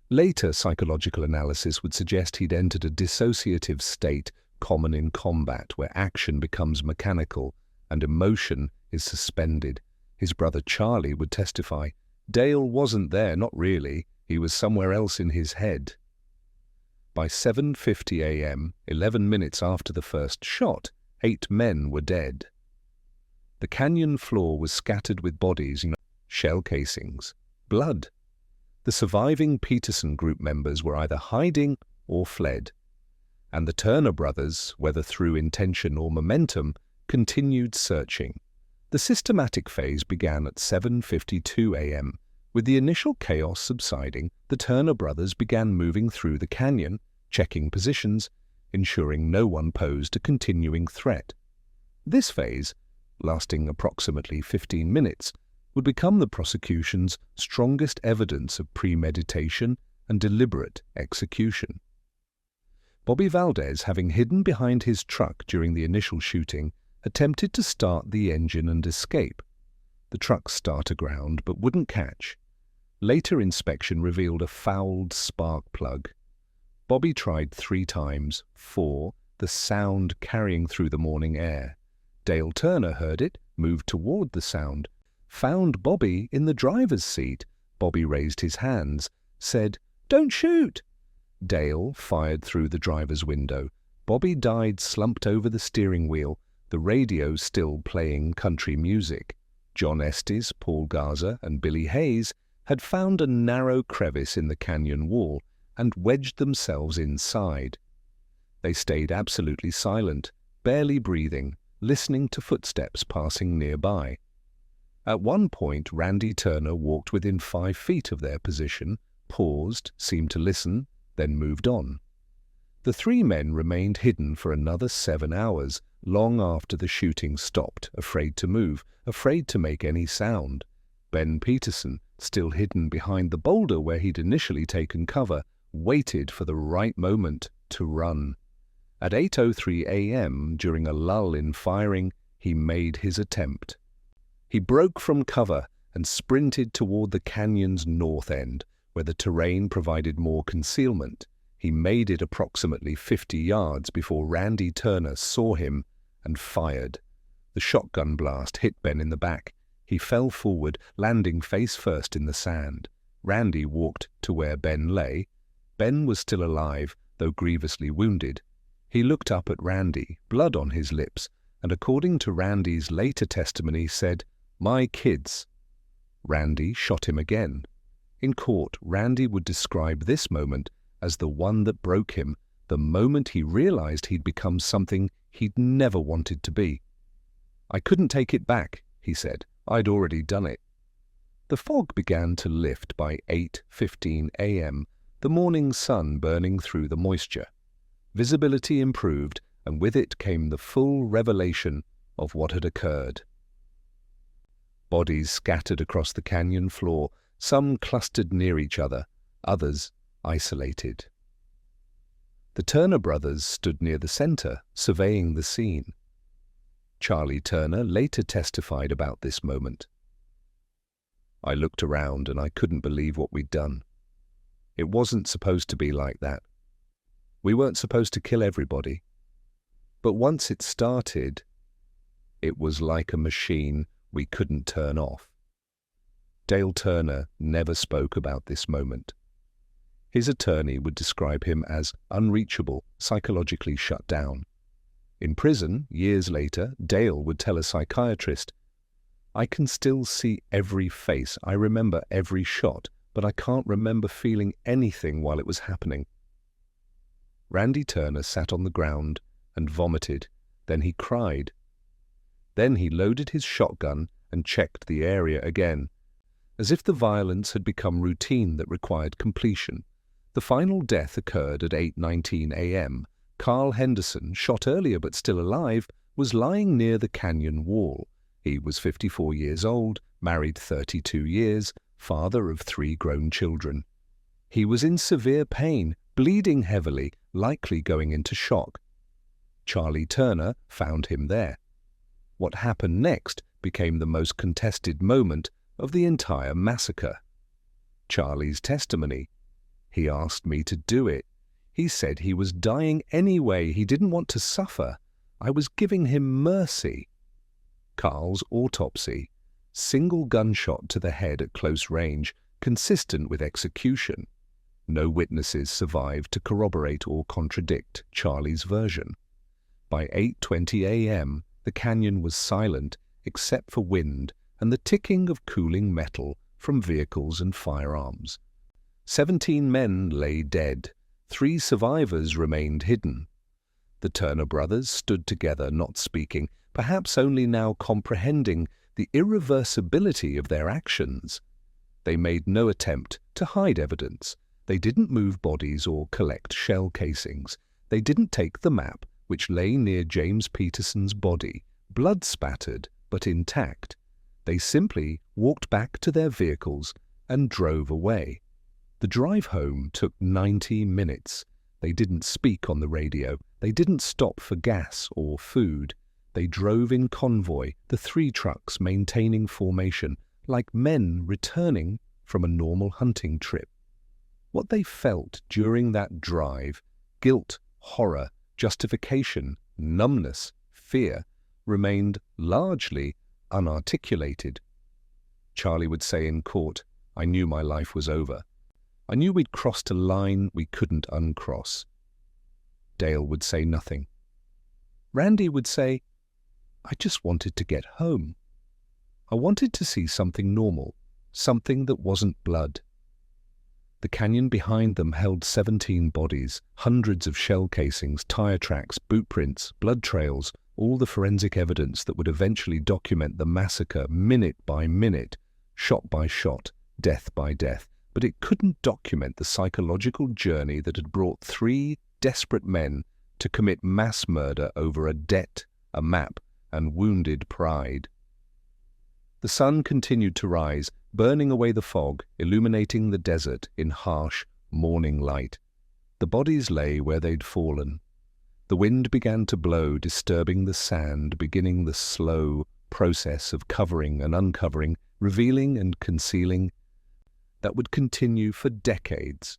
Later psychological analysis would suggest he'd entered a dissociative state common in combat, where action becomes mechanical and emotion is suspended. His brother Charlie would testify, "Dale wasn't there, not really. He was somewhere else in his head." By 7:50 a.m., 11 minutes after the first shot, 8 men were dead. The canyon floor was scattered with bodies, shell casings, blood. The surviving Peterson group members were either hiding or fled, and the Turner brothers, whether through intention or momentum, continued searching. The systematic phase began at 7:52 a.m. With the initial chaos subsiding, the Turner brothers began moving through the canyon, checking positions, ensuring no one posed a continuing threat. This phase, lasting approximately 15 minutes, would become the prosecution's strongest evidence of premeditation and deliberate execution. Bobby Valdez, having hidden behind his truck during the initial shooting, attempted to start the engine and escape. The truck's starter ground but wouldn't catch. Later inspection revealed a fouled spark plug. Bobby tried 3 times, 4, the sound carrying through the morning air. Dale Turner heard it, moved toward the sound, found Bobby in the driver's seat. Bobby raised his hands, said, "Don't shoot!" Dale fired through the driver's window. Bobby died slumped over the steering wheel, the radio still playing country music. John Estes, Paul Garza, and Billy Hayes had found a narrow crevice in the canyon wall and wedged themselves inside. They stayed absolutely silent, barely breathing, listening to footsteps passing nearby. At one point, Randy Turner walked within 5 feet of their position, paused, seemed to listen, then moved on. The 3 men remained hidden for another 7 hours, long after the shooting stopped, afraid to move, afraid to make any sound. Ben Peterson, still hidden behind the boulder where he'd initially taken cover, waited for the right moment to run. At 8:03 a.m., during a lull in firing, he made his attempt. He broke from cover and sprinted toward the canyon's north end, where the terrain provided more concealment. He made it approximately 50 yards before Randy Turner saw him and fired. The shotgun blast hit Ben in the back. He fell forward, landing face first in the sand. Randy walked to where Ben lay. Ben was still alive, though grievously wounded. He looked up at Randy, blood on his lips, and according to Randy's later testimony said, "My kids." Randy shot him again. In court, Randy would describe this moment as the one that broke him, the moment he realized he'd become something he'd never wanted to be. "I couldn't take it back," he said. "I'd already done it." The fog began to lift by 8:15 a.m., the morning sun burning through the moisture. Visibility improved, and with it came the full revelation of what had occurred. Bodies scattered across the canyon floor, some clustered near each other, others isolated. The Turner brothers stood near the center, surveying the scene. Charlie Turner later testified about this moment. "I looked around and I couldn't believe what we'd done. It wasn't supposed to be like that. We weren't supposed to kill everybody. But once it started, it was like a machine we couldn't turn off." Dale Turner never spoke about this moment. His attorney would describe him as unreachable, psychologically shut down. In prison, years later, Dale would tell a psychiatrist, "I can still see every face, I remember every shot, but I can't remember feeling anything while it was happening." Randy Turner sat on the ground and vomited. Then he cried. Then he loaded his shotgun and checked the area again, as if the violence had become routine that required completion. The final death occurred at 8:19 a.m. Carl Henderson, shot earlier but still alive, was lying near the canyon wall. He was 54 years old, married 32 years, father of 3 grown children. He was in severe pain, bleeding heavily, likely going into shock. Charlie Turner found him there. What happened next became the most contested moment of the entire massacre. Charlie's testimony. "He asked me to do it. He said he was dying anyway. He didn't want to suffer. I was giving him mercy." Carl's autopsy. Single gunshot to the head at close range, consistent with execution. No witnesses survived to corroborate or contradict Charlie's version. By 8:20 a.m., the canyon was silent except for wind and the ticking of cooling metal from vehicles and firearms. 17 men lay dead. 3 survivors remained hidden. The Turner brothers stood together, not speaking, perhaps only now comprehending the irreversibility of their actions. They made no attempt to hide evidence. They didn't move bodies or collect shell casings. They didn't take the map, which lay near James Peterson's body, blood-spattered but intact. They simply walked back to their vehicles and drove away. The drive home took 90 minutes. They didn't speak on the radio. They didn't stop for gas or food. They drove in convoy, the 3 trucks maintaining formation, like men returning from a normal hunting trip. What they felt during that drive, guilt, horror, justification, numbness, fear, remained largely unarticulated. Charlie would say in court, "I knew my life was over. I knew we'd crossed a line we couldn't uncross." Dale would say nothing. Randy would say, "I just wanted to get home. I wanted to see something normal, something that wasn't blood." The canyon behind them held 17 bodies, hundreds of shell casings, tire tracks, boot prints, blood trails, all the forensic evidence that would eventually document the massacre minute by minute, shot by shot, death by death. But it couldn't document the psychological journey that had brought 3 desperate men to commit mass murder over a debt, a map, and wounded pride. The sun continued to rise, burning away the fog, illuminating the desert in harsh morning light. The bodies lay where they'd fallen. The wind began to blow, disturbing the sand, beginning the slow process of covering and uncovering, revealing and concealing, that would continue for decades.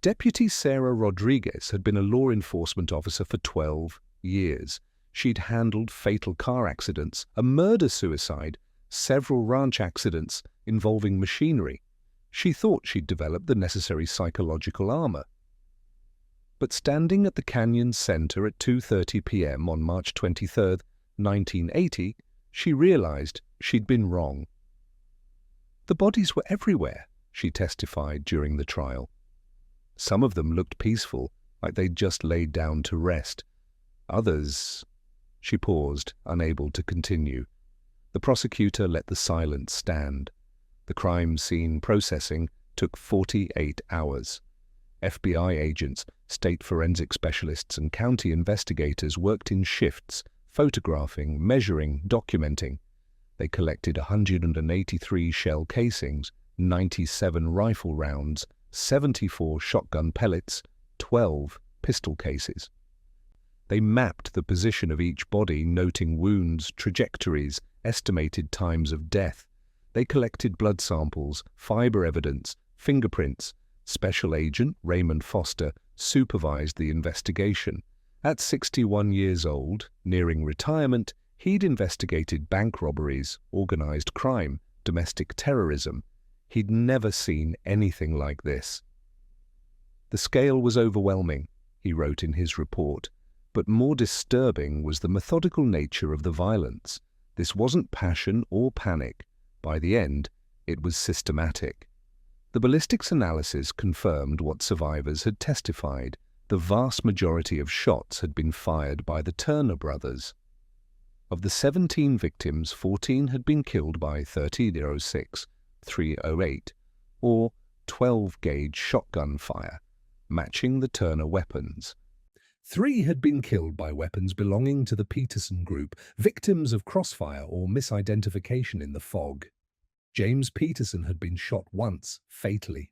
Deputy Sarah Rodriguez had been a law enforcement officer for 12 years. She'd handled fatal car accidents, a murder-suicide, several ranch accidents involving machinery. She thought she'd developed the necessary psychological armor. But standing at the canyon's center at 2:30 p.m. on March 23, 1980, she realized she'd been wrong. The bodies were everywhere, she testified during the trial. Some of them looked peaceful, like they'd just laid down to rest. Others... She paused, unable to continue. The prosecutor let the silence stand. The crime scene processing took 48 hours. FBI agents, state forensic specialists, and county investigators worked in shifts, photographing, measuring, documenting. They collected 183 shell casings, 97 rifle rounds, 74 shotgun pellets, 12 pistol cases. They mapped the position of each body, noting wounds, trajectories, estimated times of death. They collected blood samples, fiber evidence, fingerprints. Special Agent Raymond Foster supervised the investigation. At 61 years old, nearing retirement, he'd investigated bank robberies, organized crime, domestic terrorism. He'd never seen anything like this. The scale was overwhelming, he wrote in his report, but more disturbing was the methodical nature of the violence. This wasn't passion or panic. By the end, it was systematic. The ballistics analysis confirmed what survivors had testified. The vast majority of shots had been fired by the Turner brothers. Of the 17 victims, 14 had been killed by .30-06, .308, or 12-gauge shotgun fire, matching the Turner weapons. 3 had been killed by weapons belonging to the Peterson group, victims of crossfire or misidentification in the fog. James Peterson had been shot once, fatally.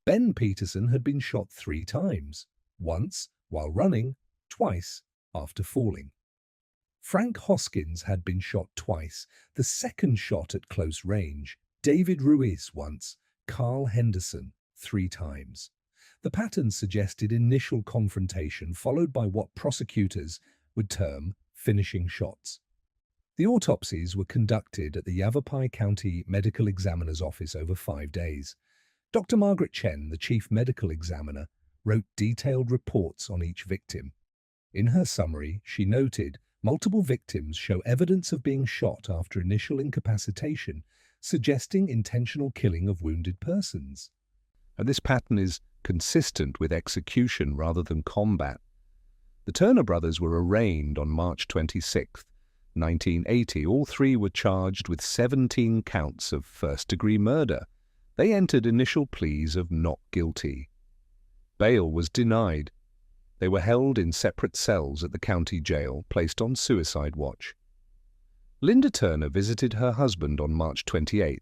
Ben Peterson had been shot 3 times, once while running, twice after falling. Frank Hoskins had been shot twice, the second shot at close range. David Ruiz once, Carl Henderson 3 times. The pattern suggested initial confrontation followed by what prosecutors would term finishing shots. The autopsies were conducted at the Yavapai County Medical Examiner's Office over 5 days. Dr. Margaret Chen, the chief medical examiner, wrote detailed reports on each victim. In her summary, she noted, multiple victims show evidence of being shot after initial incapacitation, suggesting intentional killing of wounded persons. And this pattern is consistent with execution rather than combat. The Turner brothers were arraigned on March 26, 1980. All 3 were charged with 17 counts of first-degree murder. They entered initial pleas of not guilty. Bail was denied. They were held in separate cells at the county jail, placed on suicide watch. Linda Turner visited her husband on March 28th.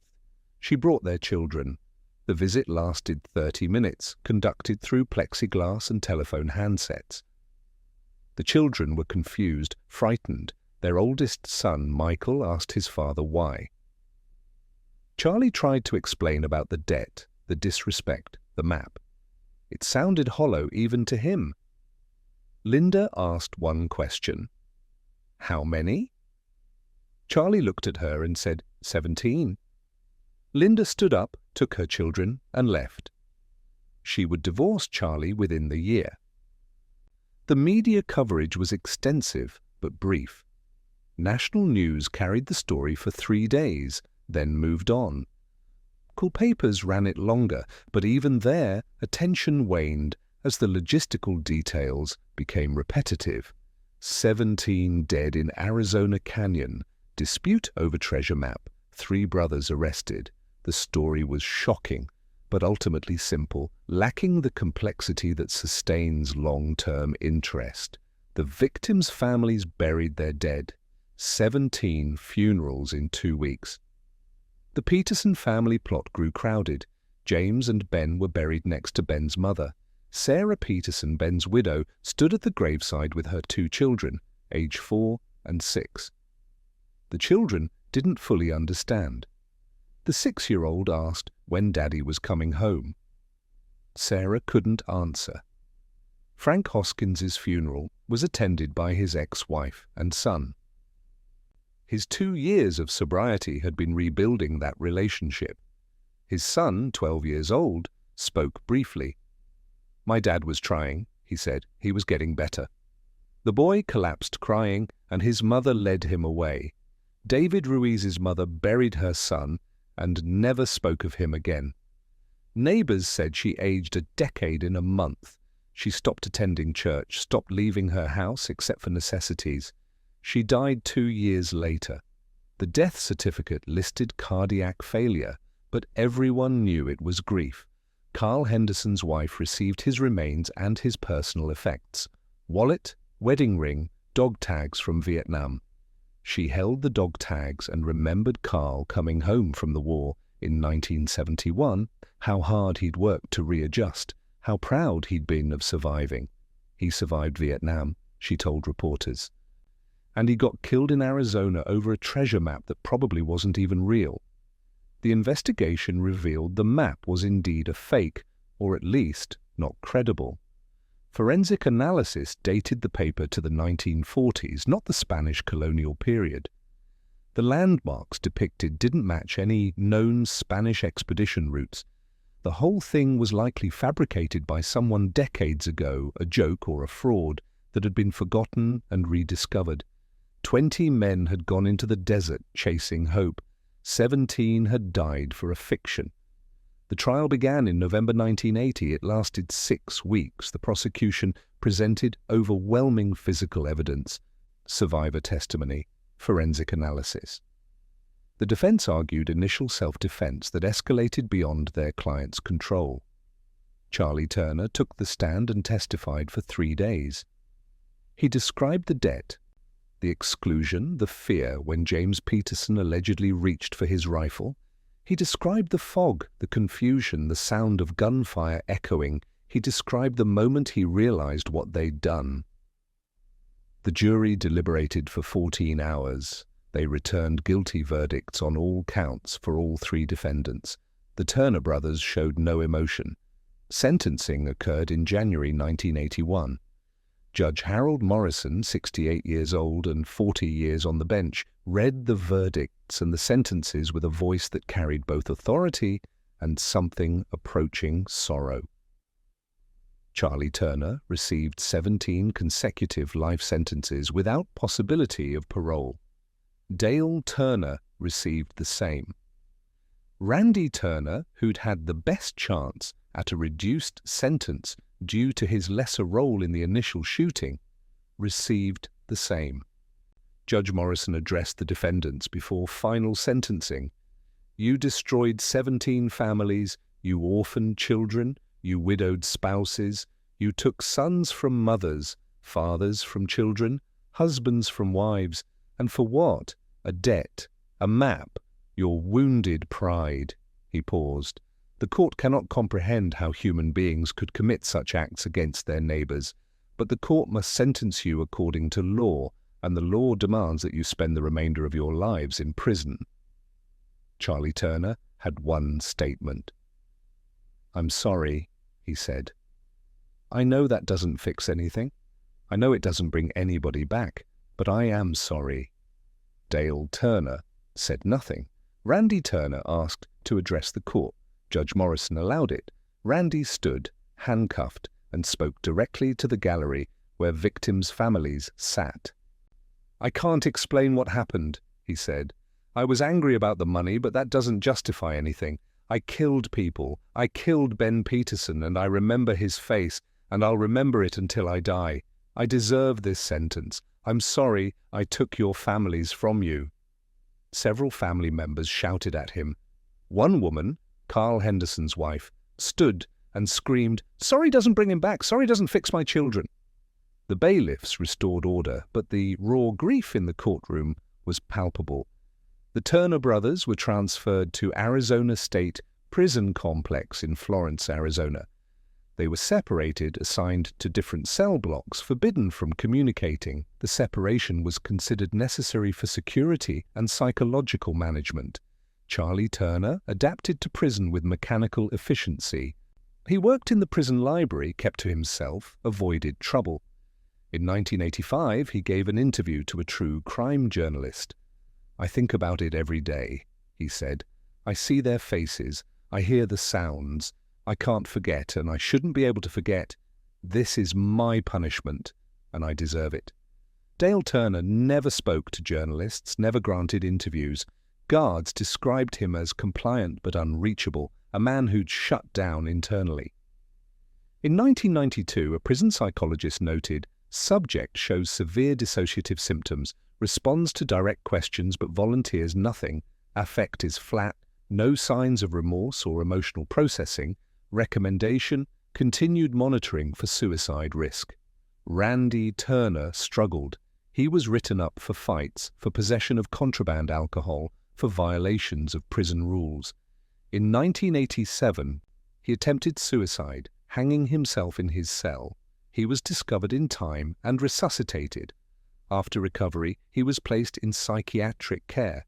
She brought their children. The visit lasted 30 minutes, conducted through plexiglass and telephone handsets. The children were confused, frightened. Their oldest son, Michael, asked his father why. Charlie tried to explain about the debt, the disrespect, the map. It sounded hollow even to him. Linda asked one question. How many? Charlie looked at her and said, 17. Linda stood up, took her children, and left. She would divorce Charlie within the year. The media coverage was extensive but brief. National news carried the story for 3 days, then moved on. Local papers ran it longer, but even there, attention waned as the logistical details became repetitive. 17 dead in Arizona Canyon, dispute over treasure map, 3 brothers arrested. The story was shocking, but ultimately simple, lacking the complexity that sustains long-term interest. The victims' families buried their dead. 17 funerals in 2 weeks. The Peterson family plot grew crowded. James and Ben were buried next to Ben's mother. Sarah Peterson, Ben's widow, stood at the graveside with her 2 children, age 4 and 6. The children didn't fully understand. The 6-year-old asked when Daddy was coming home. Sarah couldn't answer. Frank Hoskins's funeral was attended by his ex-wife and son. His 2 years of sobriety had been rebuilding that relationship. His son, 12 years old, spoke briefly. "My dad was trying," he said. "He was getting better." The boy collapsed crying, and his mother led him away. David Ruiz's mother buried her son and never spoke of him again. Neighbors said she aged a decade in a month. She stopped attending church, stopped leaving her house except for necessities. She died 2 years later. The death certificate listed cardiac failure, but everyone knew it was grief. Carl Henderson's wife received his remains and his personal effects: wallet, wedding ring, dog tags from Vietnam. She held the dog tags and remembered Carl coming home from the war in 1971, how hard he'd worked to readjust, how proud he'd been of surviving. He survived Vietnam, she told reporters. And he got killed in Arizona over a treasure map that probably wasn't even real. The investigation revealed the map was indeed a fake, or at least not credible. Forensic analysis dated the paper to the 1940s, not the Spanish colonial period. The landmarks depicted didn't match any known Spanish expedition routes. The whole thing was likely fabricated by someone decades ago, a joke or a fraud that had been forgotten and rediscovered. 20 men had gone into the desert chasing hope. 17 had died for a fiction. The trial began in November 1980. It lasted 6 weeks. The prosecution presented overwhelming physical evidence, survivor testimony, forensic analysis. The defense argued initial self-defense that escalated beyond their client's control. Charlie Turner took the stand and testified for 3 days. He described the debt, the exclusion, the fear when James Peterson allegedly reached for his rifle. He described the fog, the confusion, the sound of gunfire echoing. He described the moment he realized what they'd done. The jury deliberated for 14 hours. They returned guilty verdicts on all counts for all 3 defendants. The Turner brothers showed no emotion. Sentencing occurred in January 1981. Judge Harold Morrison, 68 years old and 40 years on the bench, read the verdicts and the sentences with a voice that carried both authority and something approaching sorrow. Charlie Turner received 17 consecutive life sentences without possibility of parole. Dale Turner received the same. Randy Turner, who'd had the best chance at a reduced sentence due to his lesser role in the initial shooting, received the same. Judge Morrison addressed the defendants before final sentencing. "You destroyed 17 families, you orphaned children, you widowed spouses, you took sons from mothers, fathers from children, husbands from wives, and for what? A debt, a map, your wounded pride." He paused. "The court cannot comprehend how human beings could commit such acts against their neighbors, but the court must sentence you according to law, and the law demands that you spend the remainder of your lives in prison." Charlie Turner had one statement. "I'm sorry," he said. "I know that doesn't fix anything. I know it doesn't bring anybody back, but I am sorry." Dale Turner said nothing. Randy Turner asked to address the court. Judge Morrison allowed it. Randy stood, handcuffed, and spoke directly to the gallery where victims' families sat. "I can't explain what happened," he said. "I was angry about the money, but that doesn't justify anything. I killed people. I killed Ben Peterson, and I remember his face, and I'll remember it until I die. I deserve this sentence. I'm sorry I took your families from you." Several family members shouted at him. One woman, Carl Henderson's wife, stood and screamed, "Sorry doesn't bring him back. Sorry doesn't fix my children." The bailiffs restored order, but the raw grief in the courtroom was palpable. The Turner brothers were transferred to Arizona State Prison Complex in Florence, Arizona. They were separated, assigned to different cell blocks, forbidden from communicating. The separation was considered necessary for security and psychological management. Charlie Turner adapted to prison with mechanical efficiency. He worked in the prison library, kept to himself, avoided trouble. In 1985, he gave an interview to a true crime journalist. "I think about it every day," he said. "I see their faces, I hear the sounds. I can't forget, and I shouldn't be able to forget. This is my punishment, and I deserve it." Dale Turner never spoke to journalists, never granted interviews. Guards described him as compliant but unreachable, a man who'd shut down internally. In 1992, a prison psychologist noted, "Subject shows severe dissociative symptoms, responds to direct questions but volunteers nothing, affect is flat, no signs of remorse or emotional processing, recommendation, continued monitoring for suicide risk." Randy Turner struggled. He was written up for fights, for possession of contraband alcohol, for violations of prison rules. In 1987, he attempted suicide, hanging himself in his cell. He was discovered in time and resuscitated. After recovery, he was placed in psychiatric care.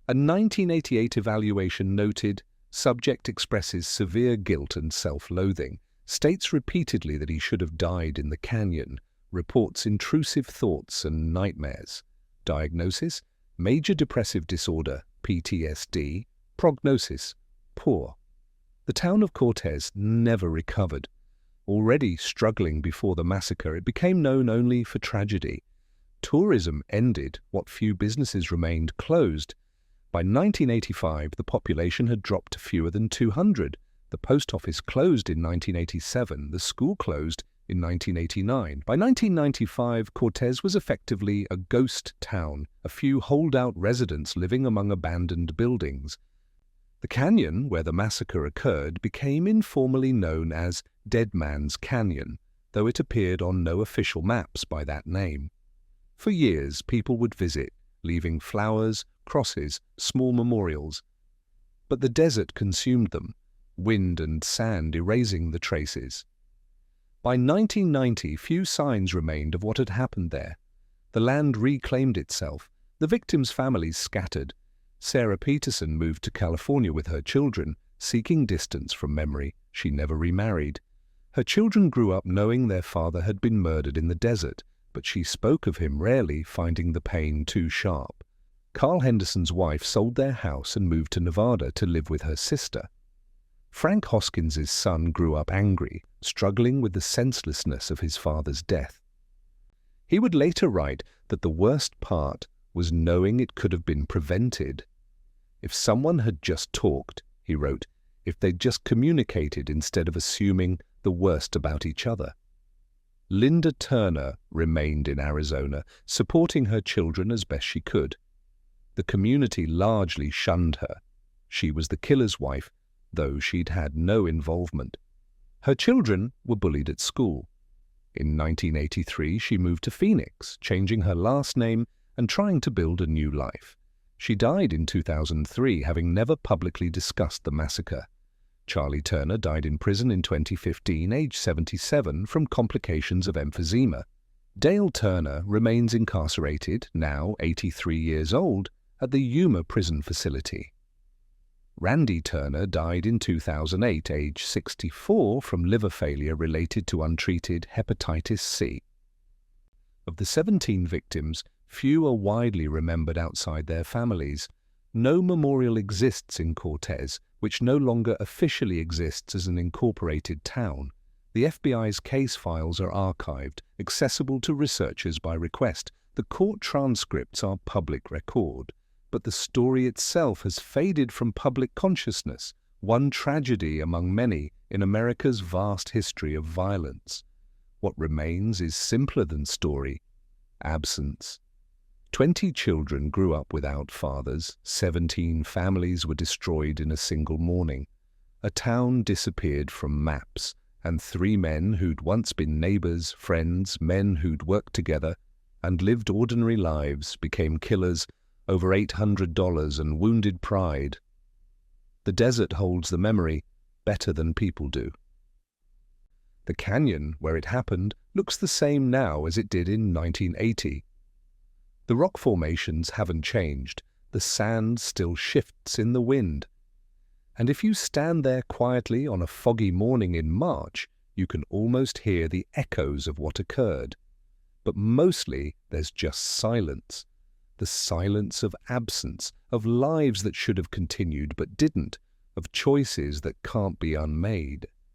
A 1988 evaluation noted, "Subject expresses severe guilt and self-loathing, states repeatedly that he should have died in the canyon, reports intrusive thoughts and nightmares. Diagnosis: major depressive disorder, PTSD. Prognosis: poor." The town of Cortez never recovered. Already struggling before the massacre, it became known only for tragedy. Tourism ended, what few businesses remained closed. By 1985, the population had dropped to fewer than 200. The post office closed in 1987, the school closed in 1989. By 1995, Cortez was effectively a ghost town, a few holdout residents living among abandoned buildings. The canyon where the massacre occurred became informally known as Dead Man's Canyon, though it appeared on no official maps by that name. For years, people would visit, leaving flowers, crosses, small memorials. But the desert consumed them, wind and sand erasing the traces. By 1990, few signs remained of what had happened there. The land reclaimed itself. The victims' families scattered. Sarah Peterson moved to California with her children, seeking distance from memory. She never remarried. Her children grew up knowing their father had been murdered in the desert, but she spoke of him rarely, finding the pain too sharp. Carl Henderson's wife sold their house and moved to Nevada to live with her sister. Frank Hoskins's son grew up angry, struggling with the senselessness of his father's death. He would later write that the worst part was knowing it could have been prevented. "If someone had just talked," he wrote, "if they'd just communicated instead of assuming the worst about each other." Linda Turner remained in Arizona, supporting her children as best she could. The community largely shunned her. She was the killer's wife, though she'd had no involvement. Her children were bullied at school. In 1983, she moved to Phoenix, changing her last name and trying to build a new life. She died in 2003, having never publicly discussed the massacre. Charlie Turner died in prison in 2015, aged 77, from complications of emphysema. Dale Turner remains incarcerated, now 83 years old, at the Yuma prison facility. Randy Turner died in 2008, aged 64, from liver failure related to untreated hepatitis C. Of the 17 victims, few are widely remembered outside their families. No memorial exists in Cortez, which no longer officially exists as an incorporated town. The FBI's case files are archived, accessible to researchers by request. The court transcripts are public record. But the story itself has faded from public consciousness, one tragedy among many in America's vast history of violence. What remains is simpler than story: absence. 20 children grew up without fathers, 17 families were destroyed in a single morning. A town disappeared from maps, and 3 men who'd once been neighbors, friends, men who'd worked together and lived ordinary lives became killers over $800 and wounded pride. The desert holds the memory better than people do. The canyon where it happened looks the same now as it did in 1980. The rock formations haven't changed, the sand still shifts in the wind. And if you stand there quietly on a foggy morning in March, you can almost hear the echoes of what occurred. But mostly there's just silence. the silence of absence, of lives that should have continued but didn't, of choices that can't be unmade.